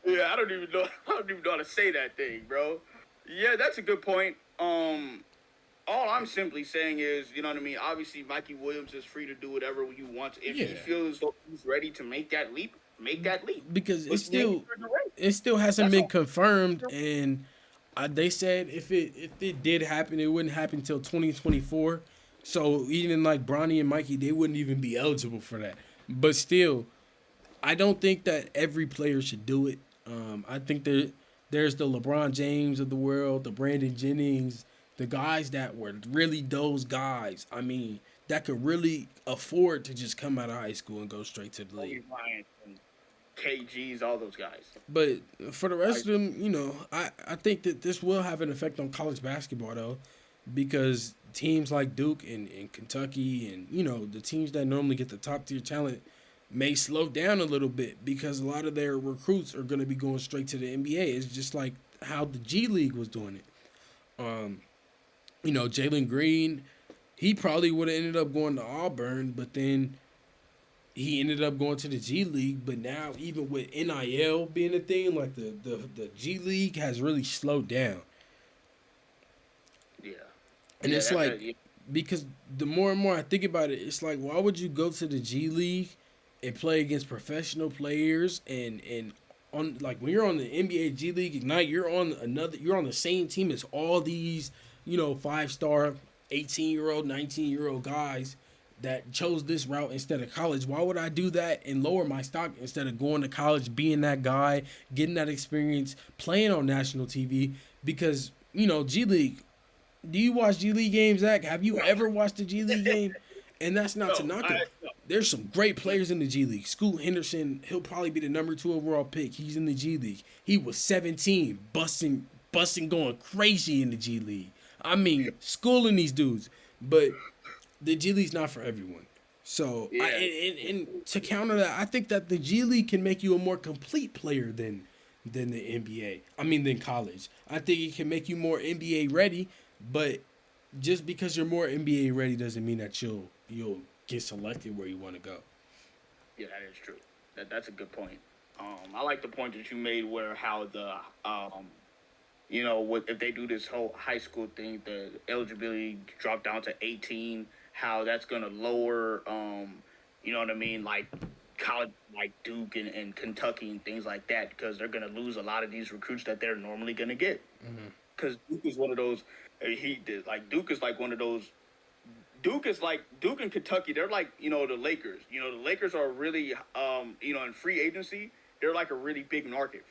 Yeah, I don't even know. I don't even know how to say that thing, bro. Yeah, that's a good point. All I'm simply saying is, you know what I mean. Obviously, Mikey Williams is free to do whatever you want. If he Yeah. feels as though he's ready to make that leap, make that leap. Because But make sure you're ready. it still hasn't That's been all. confirmed, and they said if it did happen, it wouldn't happen until 2024. So even like Bronny and Mikey, they wouldn't even be eligible for that. But still, I don't think that every player should do it. I think there's the LeBron James of the world, the Brandon Jennings, the guys that were really those guys. I mean, that could really afford to just come out of high school and go straight to the Kobe league. Bryant and KGs, all those guys. But for the rest of them, I think that this will have an effect on college basketball, though, because teams like Duke and Kentucky and, the teams that normally get the top tier talent may slow down a little bit because a lot of their recruits are going to be going straight to the NBA. It's just like how the G League was doing it. Jalen Green, he probably would have ended up going to Auburn, but then he ended up going to the G League. But now, even with NIL being a thing, like the G League has really slowed down. Yeah. And Yeah, it's that- like, yeah. because the more and more I think about it, it's like, why would you go to the G League and play against professional players and on, like, when you're on the NBA G League Ignite, you're on the same team as all these, 5-star, 18-year-old, 19-year-old guys. that chose this route instead of college. Why would I do that and lower my stock instead of going to college, being that guy, getting that experience, playing on national TV? Because, G League. Do you watch G League games, Zach? Have you ever watched a G League game? And that's not to No, knock him. no. There's some great players in the G League. Scoot Henderson, he'll probably be the number 2 overall pick. He's in the G League. He was 17, busting, going crazy in the G League. I mean, schooling these dudes. But the G League's not for everyone. So, Yeah. and to counter that, I think that the G League can make you a more complete player than the NBA. I mean, than college. I think it can make you more NBA ready, but just because you're more NBA ready doesn't mean that you'll get selected where you want to go. Yeah, that is true. That's a good point. I like the point that you made where how the if they do this whole high school thing, the eligibility drop down to 18, how that's gonna lower you know what I mean, like college like Duke and Kentucky and things like that, because they're gonna lose a lot of these recruits that they're normally gonna get. Because Duke is one of those. Duke is like one of those. Duke is like Duke and Kentucky. They're like the Lakers. The Lakers are really in free agency. They're like a really big market.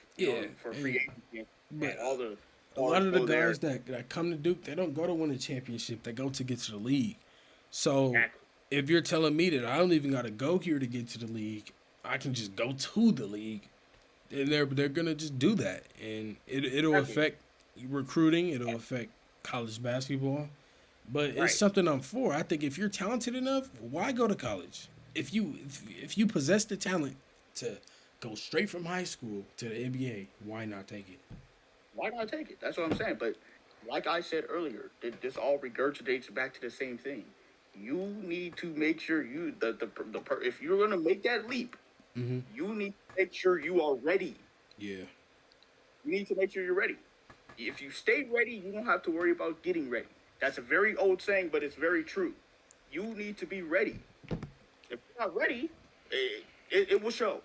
For free agency. But All the a lot of the guys that come to Duke, they don't go to win a championship. They go to get to the league. So Exactly. if you're telling me that I don't even got to go here to get to the league, I can just go to the league, and they're gonna just do that, and it'll affect recruiting. It'll affect college basketball. But it's Right. something I'm for. I think if you're talented enough, why go to college? If you possess the talent to go straight from high school to the NBA, why not take it? Why not take it? That's what I'm saying. But like I said earlier, this all regurgitates back to the same thing. You need to make sure if you're gonna make that leap, you need to make sure you are ready. Yeah. You need to make sure you're ready. If you stay ready, you don't have to worry about getting ready. That's a very old saying, but it's very true. You need to be ready. If you're not ready, it will show.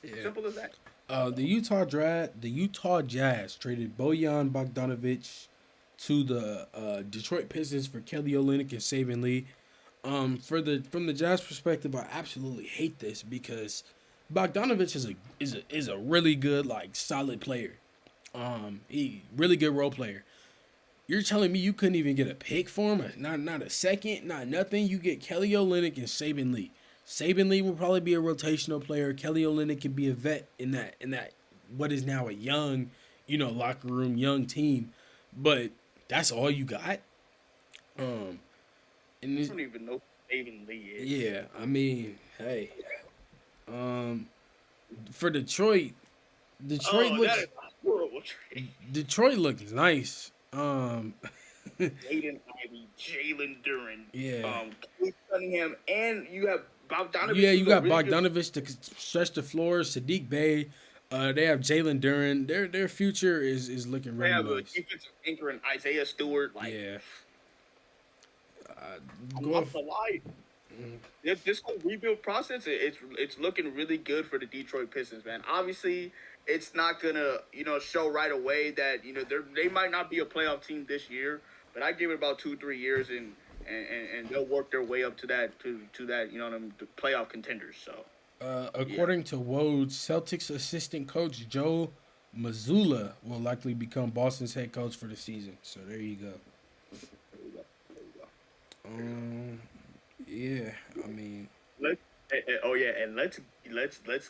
Yeah. Simple as that. The Utah Jazz traded Bojan Bogdanovic to the Detroit Pistons for Kelly Olynyk and Saban Lee. From the Jazz perspective, I absolutely hate this because Bogdanovic is a really good, like, solid player. He really good role player. You're telling me you couldn't even get a pick for him? Not a second, not nothing. You get Kelly Olynyk and Saban Lee. Saban Lee will probably be a rotational player. Kelly Olynyk can be a vet in that what is now a young, locker room, young team. But that's all you got. And I don't even know who Saban Lee is. yeah, I mean, hey, for Detroit That is looks a horrible trade. Detroit looks nice. Aiden Ivey, Jalen Duren, Yeah. Kate Cunningham, and you have Bogdanovic. Yeah, you got really Bogdanovic to stretch the floor. Sadiq Bey. They have Jalen Duren. Their future is looking They really have a nice. defensive anchor in Isaiah Stewart. Yeah. I'm Go not off. gonna lie. This whole rebuild process, it's looking really good for the Detroit Pistons, man. Obviously, it's not gonna show right away that they might not be a playoff team this year, but I give it about 2-3 years and they'll work their way up to that the playoff contenders. So According to Woj, Celtics assistant coach Joe Mazzulla will likely become Boston's head coach for the season. So there you go. there you go. Yeah, I mean, Let's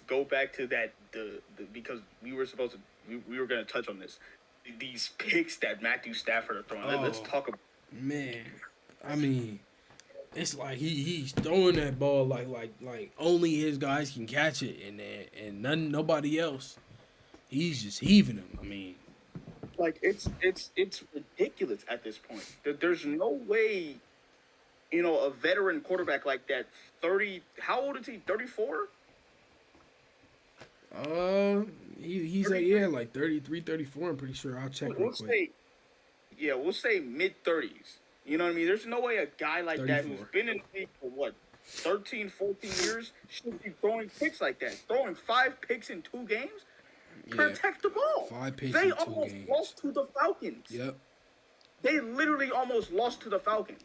go back to that because we were supposed to we were gonna touch on this. These picks that Matthew Stafford are throwing. Let's talk about. man, I mean, it's like he's throwing that ball like only his guys can catch it, and nobody else. He's just heaving them. I mean, Like it's ridiculous at this point. There's no way, a veteran quarterback like that, 30. How old is he? 34. he's like 33, 34. I'm pretty sure. I'll check real We'll quick. we'll say mid 30s. You know what I mean? There's no way a guy like that 34. who's been in the league for what 13, 14 years should be throwing picks like that. Throwing 5 picks in 2 games. Yeah, Protect the ball. 5 picks They in 2 almost games. lost to the Falcons. Yep. They literally almost lost to the Falcons.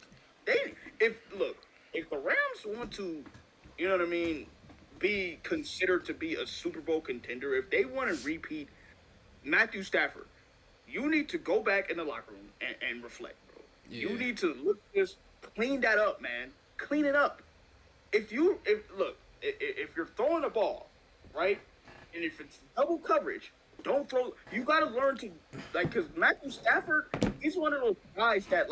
Look, if the Rams want to, you know what I mean, be considered to be a Super Bowl contender, if they want to repeat Matthew Stafford, you need to go back in the locker room and reflect, bro. Yeah. You need to just clean that up, man. Clean it up. If you're throwing the ball, right, and if it's double coverage, don't throw. You got to learn to because Matthew Stafford, he's one of those guys that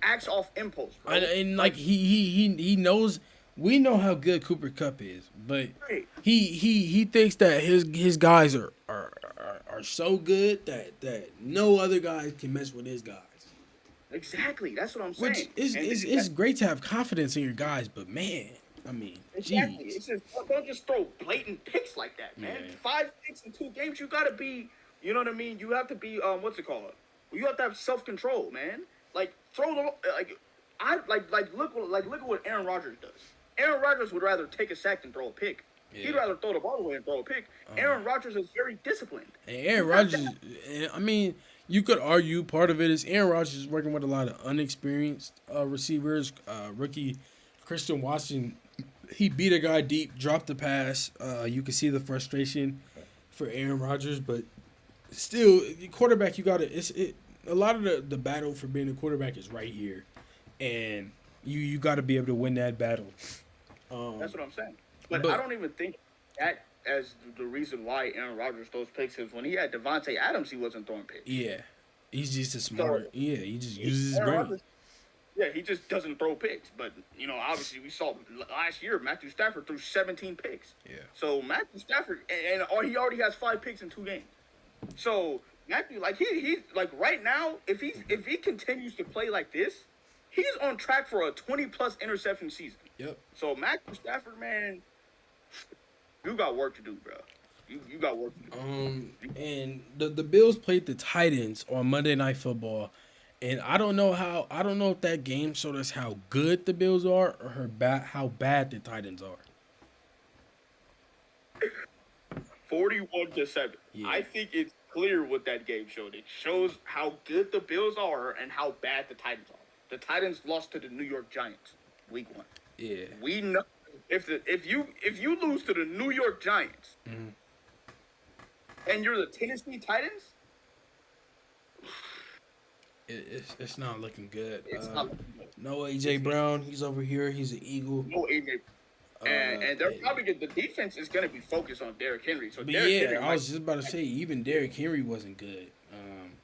acts off impulse, bro. And like he knows. We know how good Cooper Kupp is, but Right. he thinks that his guys are so good that no other guys can mess with his guys. Exactly. That's what I'm Which saying. is great to have confidence in your guys, but man, I mean, Exactly. jeez. It's just don't just throw blatant picks like that, man. Yeah. 5 picks in 2 games, you gotta be. You know what I mean? You have to be. What's it called? You have to have self control, man. Like throw the look at what Aaron Rodgers does. Aaron Rodgers would rather take a sack than throw a pick. Yeah. He'd rather throw the ball away and throw a pick. Aaron Rodgers is very disciplined. And Aaron Rodgers, I mean, you could argue part of it is Aaron Rodgers is working with a lot of unexperienced receivers. Rookie Christian Watson, he beat a guy deep, dropped the pass. You can see the frustration for Aaron Rodgers, but still, the quarterback, you got to. A lot of the battle for being a quarterback is right here, and you got to be able to win that battle. That's what I'm saying. But but- I don't even think that as the reason why Aaron Rodgers throws picks is when he had Devontae Adams, he wasn't throwing picks. Yeah, he's just a smarter. Yeah, he just uses his Aaron brain. Rodgers, yeah, he just doesn't throw picks. But, obviously we saw last year Matthew Stafford threw 17 picks. Yeah. So Matthew Stafford, and he already has 5 picks in 2 games. So Matthew, he's right now, if he continues to play like this, he's on track for a 20+ interception season. Yep. So Matthew Stafford, man, you got work to do, bro. You got work to do. And the Bills played the Titans on Monday Night Football, and I don't know if that game showed us how good the Bills are or how bad the Titans are. 41-7. Yeah. I think it's clear what that game showed. It shows how good the Bills are and how bad the Titans are. The Titans lost to the New York Giants week 1. Yeah. We know if you lose to the New York Giants and you're the Tennessee Titans, It's not looking good. it's not looking good. No AJ Brown. He's over here. He's an Eagle. No AJ. And they're probably the defense is going to be focused on Derrick Henry. So But Derrick Henry I was just about to say, even Derrick Henry wasn't good.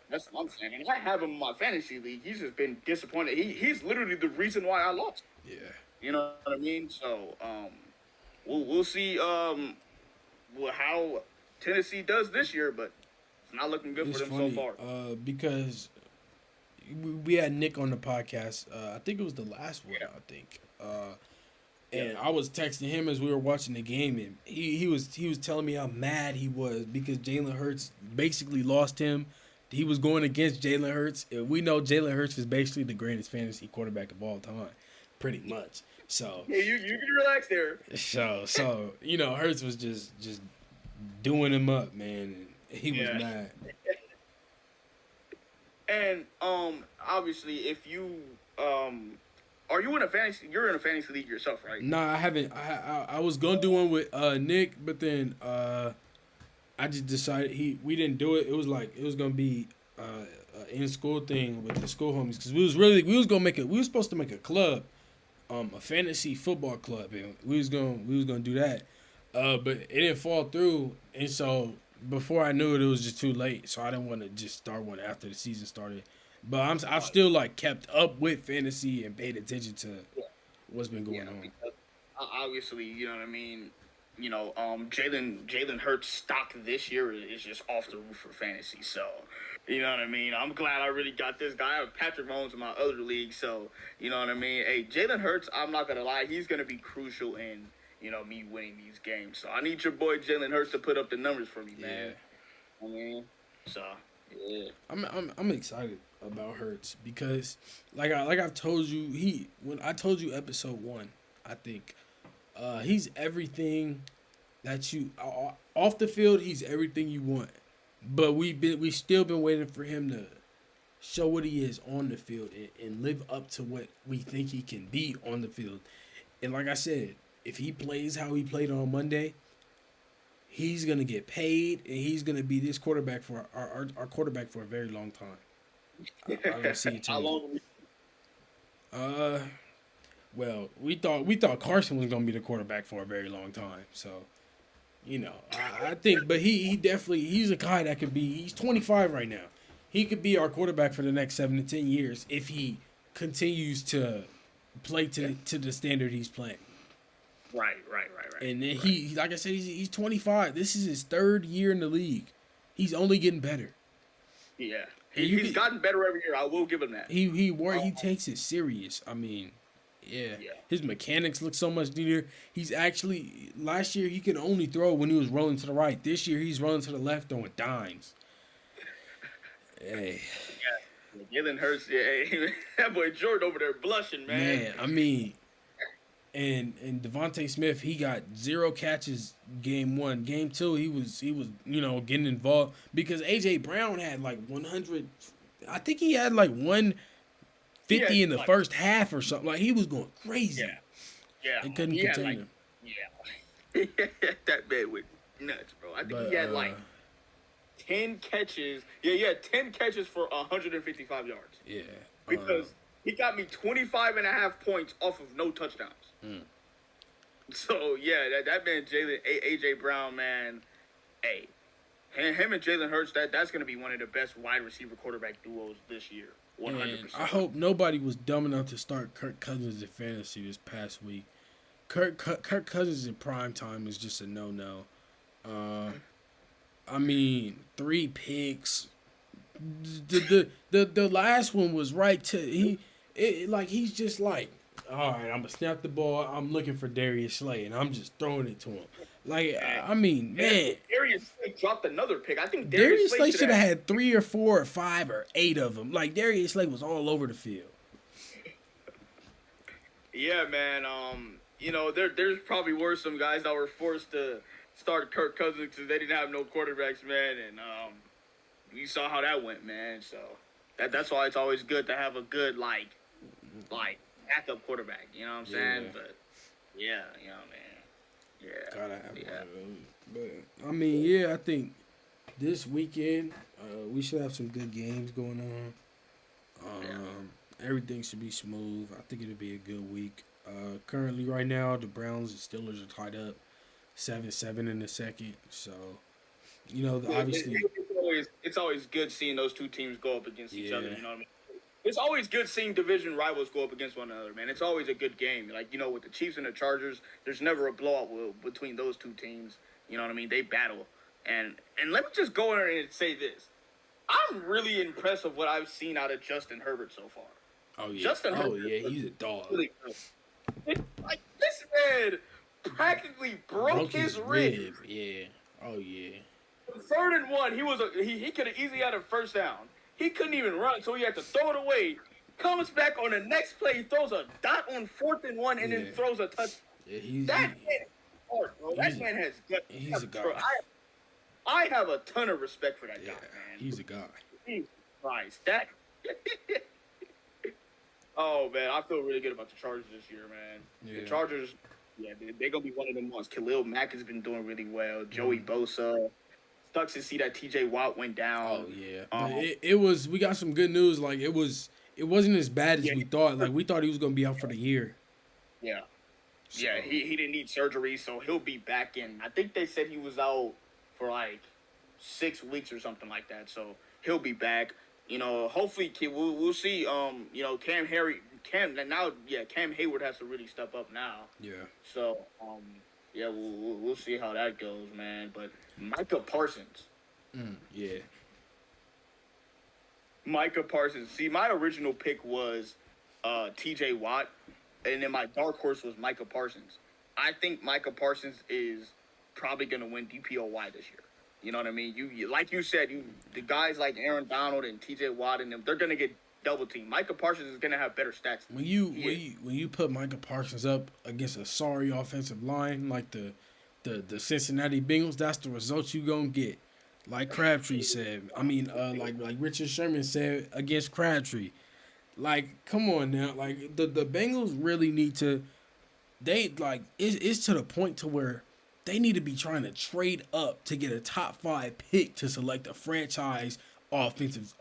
That's what I'm saying. And I have him in my fantasy league. He's just been disappointed. He's literally the reason why I lost. Yeah. You know what I mean? So we'll see how Tennessee does this year, but it's not looking good It's for them funny, so far. because we had Nick on the podcast. I think it was the last one. Yeah. I think. And I was texting him as we were watching the game, and he was telling me how mad he was because Jalen Hurts basically lost him. He was going against Jalen Hurts. We know Jalen Hurts is basically the greatest fantasy quarterback of all time, pretty much. So Yeah, you can relax there. so Hurts was just doing him up, man. And he was mad. And obviously, if you are you in a fantasy? You're in a fantasy league yourself, right? No, I haven't. I was gonna do one with Nick, but then I just decided we didn't do it. It was gonna be in school thing with the school homies because we was supposed to make a club, a fantasy football club, and we was gonna do that, but it didn't fall through, and so before I knew it, it was just too late. So I didn't want to just start one after the season started. But I've still kept up with fantasy and paid attention to what's been going on. Because, obviously, you know what I mean. Jalen Hurts' stock this year is just off the roof for fantasy. So, you know what I mean. I'm glad I really got this guy. I have Patrick Mahomes in my other league. So, you know what I mean. Hey, Jalen Hurts, I'm not gonna lie, he's gonna be crucial in me winning these games. So I need your boy Jalen Hurts to put up the numbers for me, man. I mean, so yeah. I'm excited about Hurts because like I've told you, when I told you episode 1, I think he's everything that you off the field, he's everything you want. But we still been waiting for him to show what he is on the field, and live up to what we think he can be on the field. And like I said, if he plays how he played on Monday, he's gonna get paid, and he's gonna be this quarterback for our quarterback for a very long time. I don't see it How changing. long? Uh, well, we thought Carson was gonna be the quarterback for a very long time. So, I think, but he definitely, he's a guy that could be. He's 25 right now. He could be our quarterback for the next 7 to 10 years if he continues to play to the standard he's playing. Right. And then he, like I said, he's 25. This is his third year in the league. He's only getting better. Yeah. He's gotten better every year. I will give him that. He takes it serious. I mean, yeah. His mechanics look so much neater. He's actually, last year he could only throw when he was rolling to the right. This year he's rolling to the left throwing dimes. Hey. Yeah. Jalen Hurts, that boy Jordan over there blushing, man. Man, I mean, and Devontae Smith, he got 0 catches game 1. Game 2, he was getting involved because AJ Brown had like 100. I think he had like 150 in the first half or something. Like, he was going crazy. Yeah. And couldn't contain him. Yeah. That man went nuts, bro. I think he had like 10 catches. Yeah, he had 10 catches for 155 yards. Yeah. Because he got me 25.5 points off of no touchdowns. So, yeah, that man, AJ Brown, man, hey, him and Jalen Hurts, that's going to be one of the best wide receiver quarterback duos this year. 100%. And I hope nobody was dumb enough to start Kirk Cousins in fantasy this past week. Kirk Cousins in prime time is just a no-no. I mean, 3 picks. The last one was right to he's just like, all right, I'm gonna snap the ball. I'm looking for Darius Slay, and I'm just throwing it to him. Like, I mean, man, Darius Slay dropped another pick. I think Darius Slay should have had 3 or 4 or 5 or 8 of them. Like, Darius Slay was all over the field. Yeah, man. There's probably were some guys that were forced to start Kirk Cousins because they didn't have no quarterbacks, man, and you saw how that went, man. So that's why it's always good to have a good like backup quarterback. You know what I'm saying? But yeah, man. Yeah. Gotta have one of those. But I mean, yeah, I think this weekend we should have some good games going on. Everything should be smooth. I think it'll be a good week. Currently, right now, the Browns and Steelers are tied up 7-7 in the second. So, obviously, it's always good seeing those two teams go up against each other. You know what I mean? It's always good seeing division rivals go up against one another, man. It's always a good game. Like, with the Chiefs and the Chargers, there's never a blowout between those two teams. You know what I mean? They battle. And let me just go in there and say this. I'm really impressed with what I've seen out of Justin Herbert so far. Oh, yeah. Justin Herbert, he's a dog. Really good. Like, this man practically broke his rib. Yeah. Oh, yeah. 3rd and 1, he could have easily had a first down. He couldn't even run, so he had to throw it away. Comes back on the next play, he throws a dot on 4th and 1, and then throws a touchdown. Yeah, that man is hard, bro. That man has guts. He's a guy. Bro, I have a ton of respect for that guy, man. He's a guy. Jesus Christ. That. Oh, man, I feel really good about the Chargers this year, man. Yeah. The Chargers, they're going to be one of them ones. Khalil Mack has been doing really well. Joey Bosa. Sucks to see that TJ Watt went down. Oh, yeah. But it was, we got some good news. Like, it wasn't as bad as we thought. Like, we thought he was going to be out for the year. Yeah. So. Yeah, he didn't need surgery, so he'll be back in. I think they said he was out for like 6 weeks or something like that. So he'll be back. Hopefully we'll see. Cam Hayward has to really step up now. Yeah. So we'll see how that goes, man. But Micah Parsons. Yeah. Micah Parsons. See, my original pick was T.J. Watt, and then my dark horse was Micah Parsons. I think Micah Parsons is probably going to win DPOY this year. You know what I mean? You like you said, the guys like Aaron Donald and T.J. Watt and them, they're going to get double teamed. Micah Parsons is going to have better stats. When you put Micah Parsons up against a sorry offensive line like the Cincinnati Bengals, that's the result you gonna get. like Crabtree said. I mean, like Richard Sherman said against Crabtree. Like, come on now. Like the Bengals really need to. They like it's to the point to where they need to be trying to trade up to get a top 5 pick to select a franchise offensive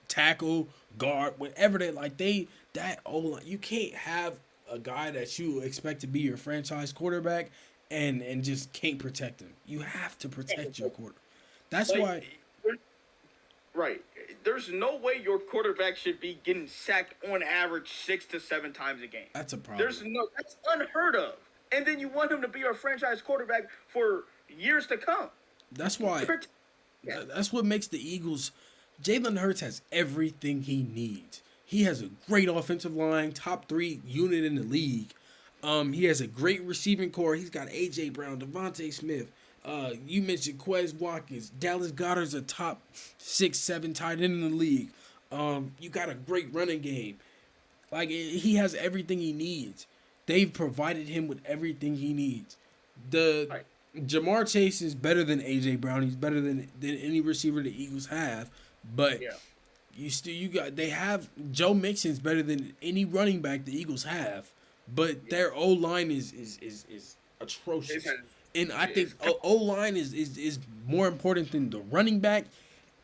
tackle guard whatever they like they that oh you can't have a guy that you expect to be your franchise quarterback and just can't protect him. You have to protect your quarter. That's Like, why right. There's no way your quarterback should be getting sacked on average 6 to 7 times a game. that's a problem. That's unheard of. And then you want him to be your franchise quarterback for years to come. That's why Yeah. that's what makes the Eagles. Jalen Hurts has everything he needs. He has a great offensive line, top 3 unit in the league. He has a great receiving core. He's got AJ Brown, Devontae Smith. You mentioned Quez Watkins. Dallas Goedert's a top 6, 7 tight end in the league. You got a great running game. Like he has everything he needs. They've provided him with everything he needs. The Right. Jamar Chase is better than AJ Brown. He's better than any receiver the Eagles have. But Yeah. they have Joe Mixon's better than any running back the Eagles have. But their O line is atrocious. And I think O line is more important than the running back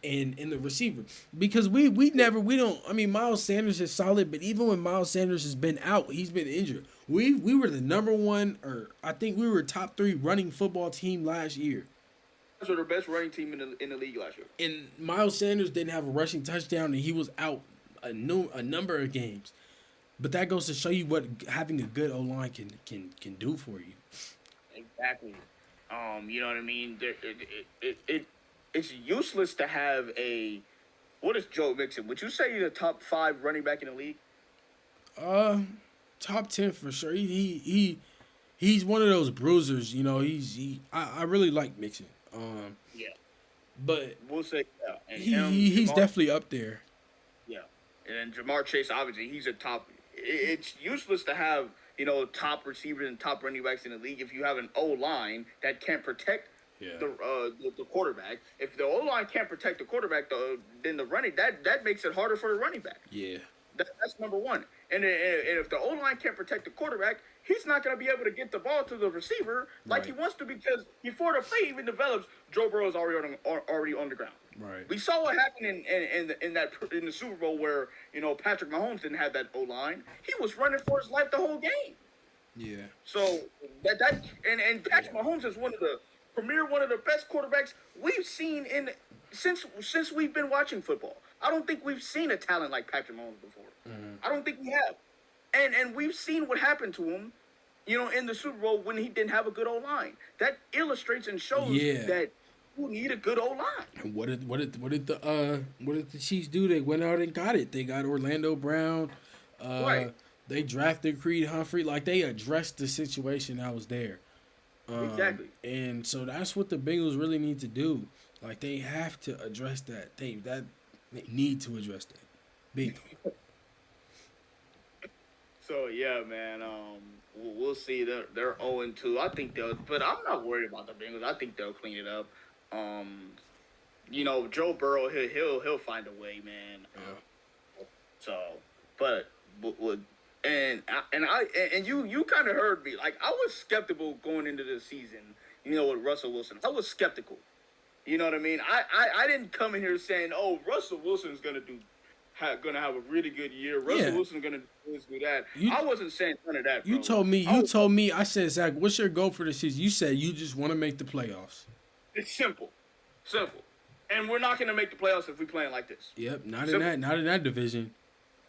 and the receiver. Because we don't I mean Miles Sanders is solid, but even when Miles Sanders has been out, he's been injured. We were the number 1 or I think we were top 3 running football team last year. Those were the best running team in the league last year. And Miles Sanders didn't have a rushing touchdown and he was out a number of games. But that goes to show you what having a good O line can do for you. Exactly. You know what I mean? It's useless to have a. What is Joe Mixon? Would you say he's a top 5 running back in the league? Top 10 for sure. He's one of those bruisers. You know, I really like Mixon. Yeah. But We'll say yeah. And he's Jamar, definitely up there. yeah. And Jamar Chase, obviously, he's a top. It's useless to have top receivers and top running backs in the league if you have an O line that can't protect the quarterback. If the O line can't protect the quarterback, then the running that makes it harder for the running back. Yeah. That's number one. And if the O line can't protect the quarterback, he's not going to be able to get the ball to the receiver like he wants to, because before the play even develops, Joe Burrow is already on the ground. Right. We saw what happened in the Super Bowl where Patrick Mahomes didn't have that O line. He was running for his life the whole game. Yeah. So and Patrick Mahomes is one of the best quarterbacks we've seen since we've been watching football. I don't think we've seen a talent like Patrick Mahomes before. Mm-hmm. I don't think we have. And we've seen what happened to him, in the Super Bowl when he didn't have a good O-line. That illustrates and shows that you need a good O-line. And what did the Chiefs do? They went out and got it. They got Orlando Brown. Right. They drafted Creed Humphrey. Like, they addressed the situation that was there. Exactly. And so that's what the Bengals really need to do. Like, they have to address that. They need to address that. Big. So yeah, man. We'll see. They're 0-2. I think but I'm not worried about the Bengals. I think they'll clean it up. Joe Burrow, he'll find a way, man. Yeah. So, but you kind of heard me. Like, I was skeptical going into the season. With Russell Wilson, I was skeptical. You know what I mean? I didn't come in here saying, "Oh, Russell Wilson's gonna have a really good year. Russell Wilson's gonna do this, do that." I wasn't saying none of that. Bro. You told me. I said, Zach, what's your goal for the season? You said you just want to make the playoffs. It's simple, and we're not gonna make the playoffs if we playing like this. Yep, not in that division.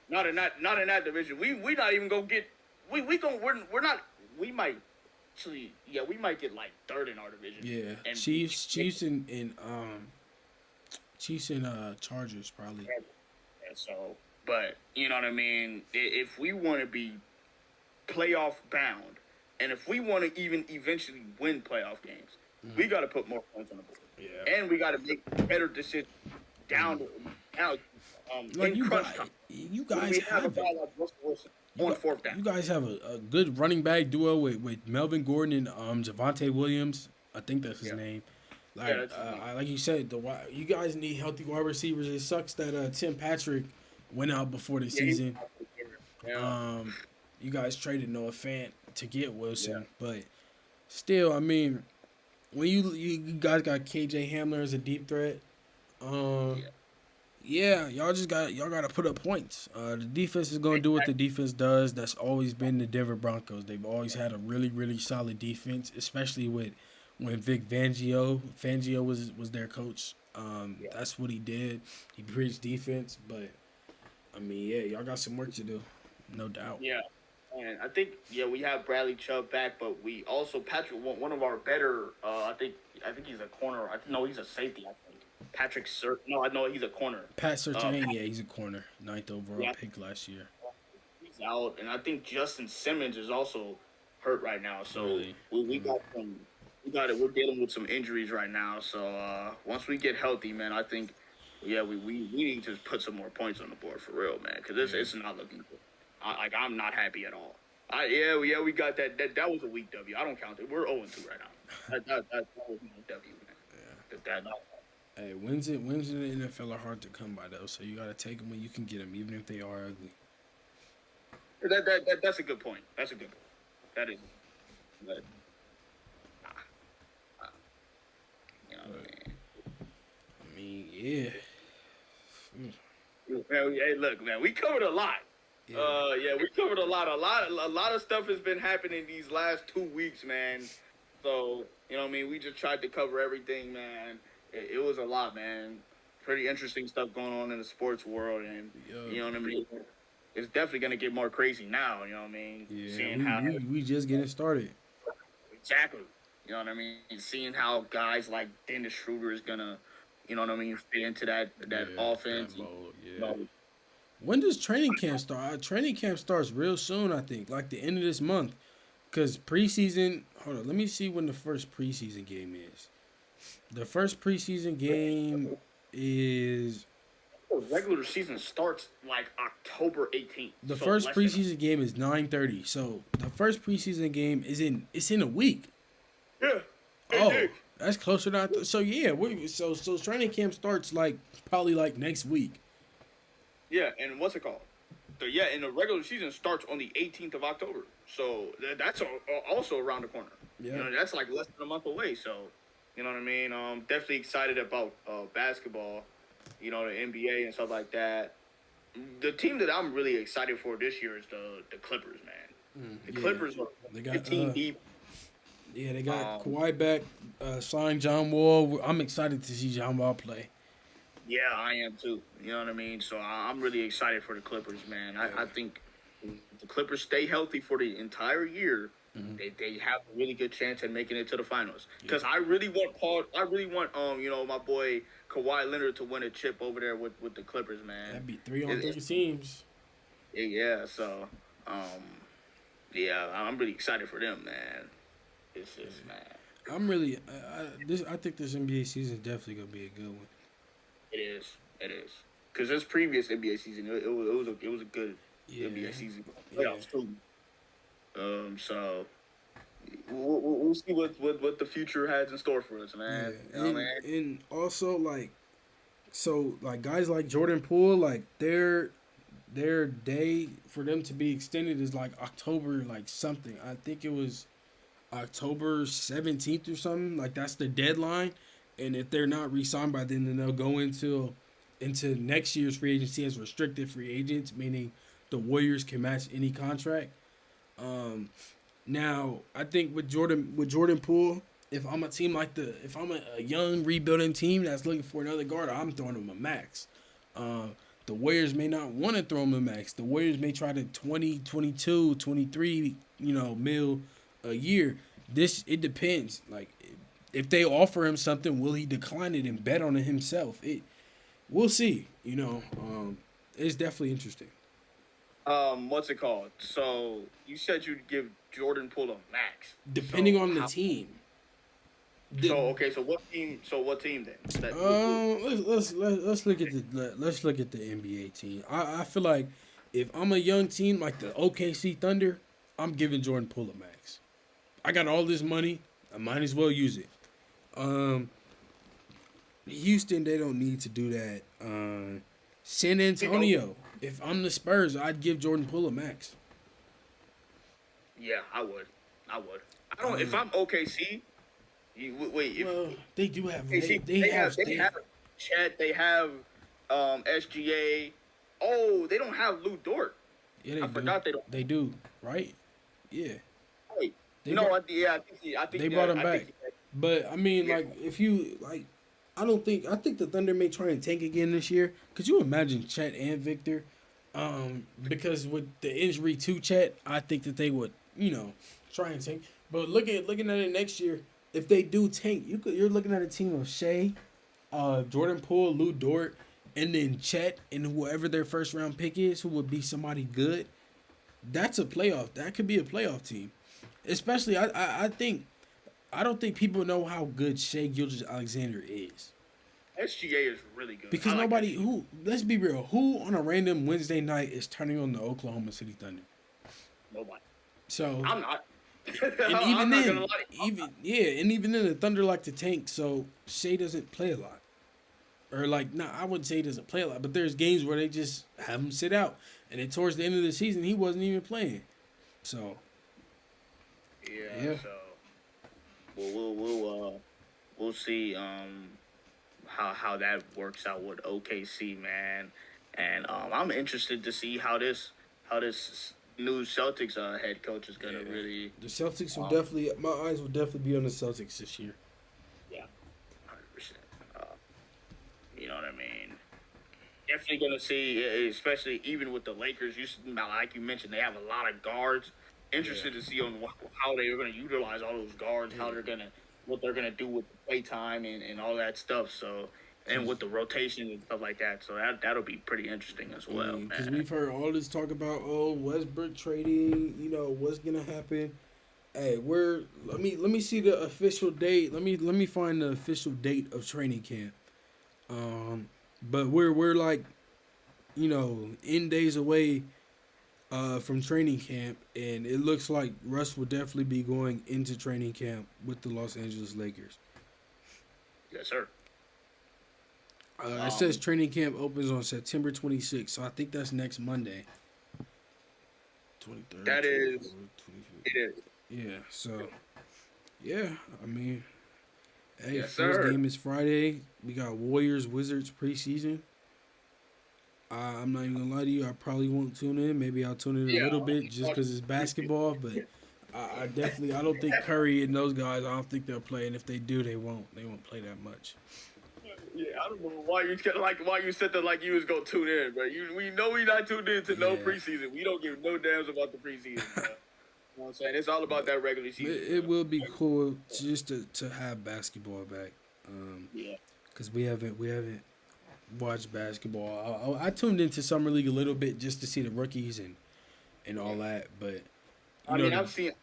Not in that division. We not even gonna get. We're not. We might. Actually, yeah, we might get like third in our division. Yeah, and Chiefs and Chargers probably. Yeah, so, but you know what I mean. If we want to be playoff bound, and if we want to even eventually win playoff games, we got to put more points on the board. Yeah, and we got to make better decisions down. Like you guys have a guy like Russell Wilson. On fourth down. You guys have a good running back duo with Melvin Gordon and Javonte Williams. I think that's his name. Yeah, Like that's his name. like you said, you guys need healthy wide receivers. It sucks that Tim Patrick went out before the Yeah, he's season. yeah, Um, you guys traded Noah Fant to get yeah, Wilson, but still, I mean, when you guys got KJ Hamler as a deep threat, um, yeah. yeah, y'all got to put up points. The defense is gonna do what the Exactly. defense does. That's always been the Denver Broncos. They've always had a really solid defense, especially with when Vic Fangio was their coach. Yeah, That's what he did. He preached defense, but I mean, yeah, y'all got some work to do, no doubt. yeah. And I think we have Bradley Chubb back, but we also Patrick one of our better. I think he's a corner. No, he's a safety. I think Patrick Sir. No, I know he's a corner. Pat Surtain, Pat, yeah, he's a corner, ninth overall yeah, pick last year. he's out, and I think Justin Simmons is also hurt right now. So Really. we got some. We got it. We're dealing with some injuries right now. So once we get healthy, man, I think we need to put some more points on the board for real, man, because Yeah. it's not looking good. I'm not happy at all. We got that. That was a weak W. I don't count it. We're 0-2 right now. That was my W, man. Yeah. That Hey, wins in the NFL are hard to come by though, so you gotta take them when you can get them, even if they are ugly. that's a good point. That's a good point. That is. But, uh, you know what But I mean? I mean, yeah, Man, hey, look, man, we covered a lot. yeah, We covered a lot. A lot of stuff has been happening these last 2 weeks, man. So you know what I mean. We just tried to cover everything, man. It was a lot, man. Pretty interesting stuff going on in the sports world, and you know what I mean. It's definitely gonna get more crazy now. You know what I mean. yeah. Seeing We, how we we just getting started. exactly, you know what I mean. Seeing how guys like Dennis Schroeder is gonna, you know what I mean, fit into that Yeah, offense. that mold. You Yeah. know, When does training camp start? Training camp starts real soon, I think, like the end of this month. Cause preseason. Hold on, let me see when the first preseason game is. The first preseason game is the regular season starts like October 18th. the So first less than preseason game is 9:30. So the first preseason game it's in a week. yeah. Hey Oh, Nick. that's closer to so yeah. So training camp starts like probably like next week. Yeah, and what's it called? And the regular season starts on the 18th of October. So that's also around the corner. Yeah. You know, that's like less than a month away. So, you know what I mean? Definitely excited about basketball, you know, the NBA and stuff like that. The team that I'm really excited for this year is the Clippers, man. The Yeah. Clippers are They got 15 deep. yeah, they got Um, Kawhi back, signed John Wall. I'm excited to see John Wall play. Yeah, I am too. You know what I mean? So I'm really excited for the Clippers, man. I think if the Clippers stay healthy for the entire year, they have a really good chance at making it to the finals. Because I really want you know, my boy Kawhi Leonard to win a chip over there with the Clippers, man. That'd be 3 on It- 3 it's- teams. yeah, so I'm really excited for them, man. It's just man. I'm really I think this NBA season is definitely gonna be a good one. It is. It is. Because this previous NBA season, it was a good Yeah. NBA season. Yeah. Playoffs too. So we'll see what the future has in store for us, man. Yeah. You know what I mean? And also like so like guys like Jordan Poole, like their day for them to be extended is like October like something. I think it was October 17th or something. Like that's the deadline. And if they're not re-signed by then they'll go into next year's free agency as restricted free agents, meaning the Warriors can match any contract. Now I think with Jordan Poole, if I'm a young rebuilding team that's looking for another guard, I'm throwing him a max. The Warriors may not want to throw him a max. The Warriors may try to 20, 22, 23, mil a year. It depends. Like if they offer him something, will he decline it and bet on it himself? We'll see. It's definitely interesting. What's it called? So you said you'd give Jordan Poole a max. Depending So on the how- team. So okay, so what team? So what team then? Let's look at the NBA team. I feel like if I'm a young team like the OKC Thunder, I'm giving Jordan Poole a max. I got all this money, I might as well use it. Houston, they don't need to do that. San You know, Antonio, if I'm the Spurs, I'd give Jordan Poole a max. yeah, I would. I would. I don't. If Uh, I'm OKC, wait. If well, they do have OKC, they have Chet, they have SGA. Oh, they don't have Lou Dort. Yeah, they I do. forgot they don't. They do, right? Yeah, Wait, they no, brought yeah, I think he, I think they brought him I think back. But I mean, yeah. like, if you like, I think the Thunder may try and tank again this year. Could you imagine Chet and Victor? Because with the injury to Chet, I think that they would, try and tank. But looking at it next year, if they do tank, you're looking at a team of Shea, Jordan Poole, Lou Dort, and then Chet and whoever their first round pick is, who would be somebody good. That's a playoff. That could be a playoff team. Especially, I think I don't think people know how good Shea Gilgeous-Alexander is. SGA is really good. Because I like nobody SGA. who let's be real, who on a random Wednesday night is turning on the Oklahoma City Thunder? Nobody. So I'm not. and I'm even not gonna then, lie. even then the Thunder like to tank, so Shea doesn't play a lot. Or like, nah, I wouldn't say he doesn't play a lot, but there's games where they just have him sit out, and then towards the end of the season he wasn't even playing. So Yeah. yeah, So we'll see how that works out with OKC, man. And I'm interested to see how this new Celtics head coach is gonna yeah. really The Celtics will um definitely. My eyes will definitely be on the Celtics this year. yeah 100%. You know what I mean? Definitely gonna see, especially even with the Lakers. Like you mentioned, they have a lot of guards. Interested Yeah. to see on how they're gonna utilize all those guards, how Yeah. what they're gonna do with the play time and all that stuff. So and with the rotation and stuff like that. So that'll be pretty interesting as well, Because man. we've heard all this talk about Westbrook trading, what's gonna happen. Hey, let me see the official date. Let me find the official date of training camp. But we're like in days away from training camp, and it looks like Russ will definitely be going into training camp with the Los Angeles Lakers. Yes, sir. It says Um, training camp opens on September 26th, so I think that's next Monday. 23rd, that is 24th, 25th. it is. Yeah, so, yeah, I mean, hey, Yes, first sir. game is Friday. We got Warriors Wizards preseason. I'm not even gonna lie to you. I probably won't tune in. Maybe I'll tune in a Yeah. little bit just because it's basketball. But I definitely I don't think Curry and those guys. I don't think they'll play. And if they do, they won't. They won't play that much. Yeah, I don't know why you said that like you was gonna tune in, bro. We know we not tuned in to no Yeah, preseason. We don't give no damns about the preseason, bro. You know what I'm saying? It's all about that regular season, it bro. will be cool to have basketball back. Yeah. Because we haven't watched basketball. I tuned into summer league a little bit just to see the rookies and all that. But you I know mean, the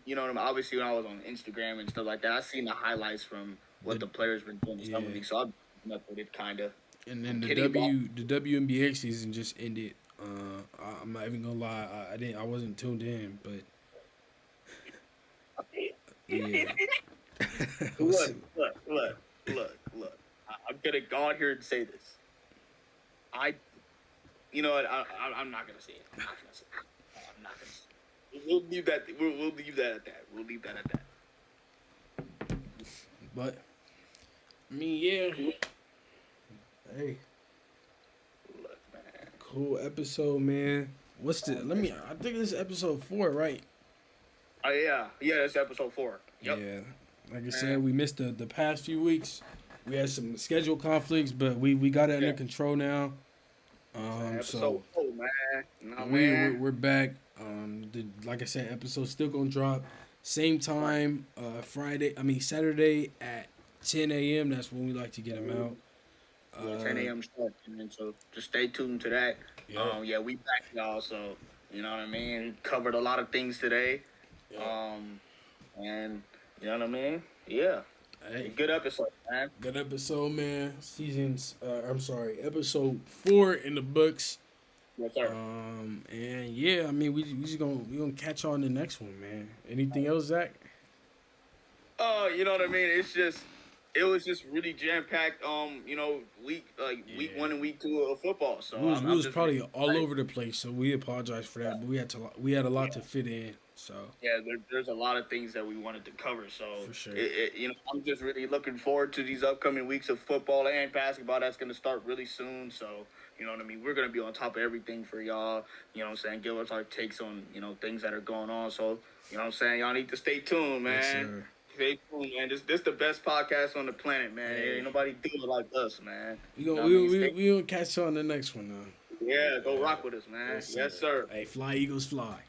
you know what I mean? Obviously, when I was on Instagram and stuff like that, I've seen the highlights from what the the players been doing in summer yeah. league. So I'm up with it, kind of. And I'm then kidding about. the WNBA season just ended. I'm not even gonna lie, I wasn't tuned in, but yeah. Look, look. I'm gonna go out here and say this. I, you know what? I'm not gonna say it. I'm not gonna say it. I'm not gonna say it. We'll leave that. We'll leave that at that. We'll leave that at that. But I mean, yeah. Hey, Look, man. cool episode, man. What's the? Let me. I think this is episode 4, right? Oh yeah. That's episode 4. Yep. Yeah. Like I said, we missed the past few weeks. We had some schedule conflicts, but we got it under Yeah. control now. Episode So 4, man. No we're man. we're back. Like I said, episode's still gonna drop same Right. time. Saturday at 10 a.m. That's when we like to get them out. Yeah, 10 a.m. start, and so just stay tuned to that. Yeah. Yeah, we back, y'all. So you know what I mean. Covered a lot of things today. Yeah. And you know what I mean. Yeah, Hey, good episode, man. good episode, man. Episode 4 in the books. Yes, sir. And yeah, I mean, we gonna catch on the next one, man. Anything else, Zach? You know what I mean. it was just really jam packed. Week Yeah. 1 and week 2 of football. So We I'm was just really probably all excited. over the place, so we apologize for that. But we had a lot to fit in, so Yeah, there's a lot of things that we wanted to cover. So for sure. I'm just really looking forward to these upcoming weeks of football and basketball. That's going to start really soon. So you know what I mean. We're going to be on top of everything for y'all. You know what I'm saying. Give us our takes on things that are going on. So you know what I'm saying. Y'all need to stay tuned, Yes, man. sir. Stay tuned, man. This the best podcast on the planet, man. Ain't Hey, nobody do it like us, man. we You gonna know what I mean? we gonna catch you on the next one now. Yeah, go rock with us, man. Yes, Yes, sir. sir. Hey, fly Eagles, fly.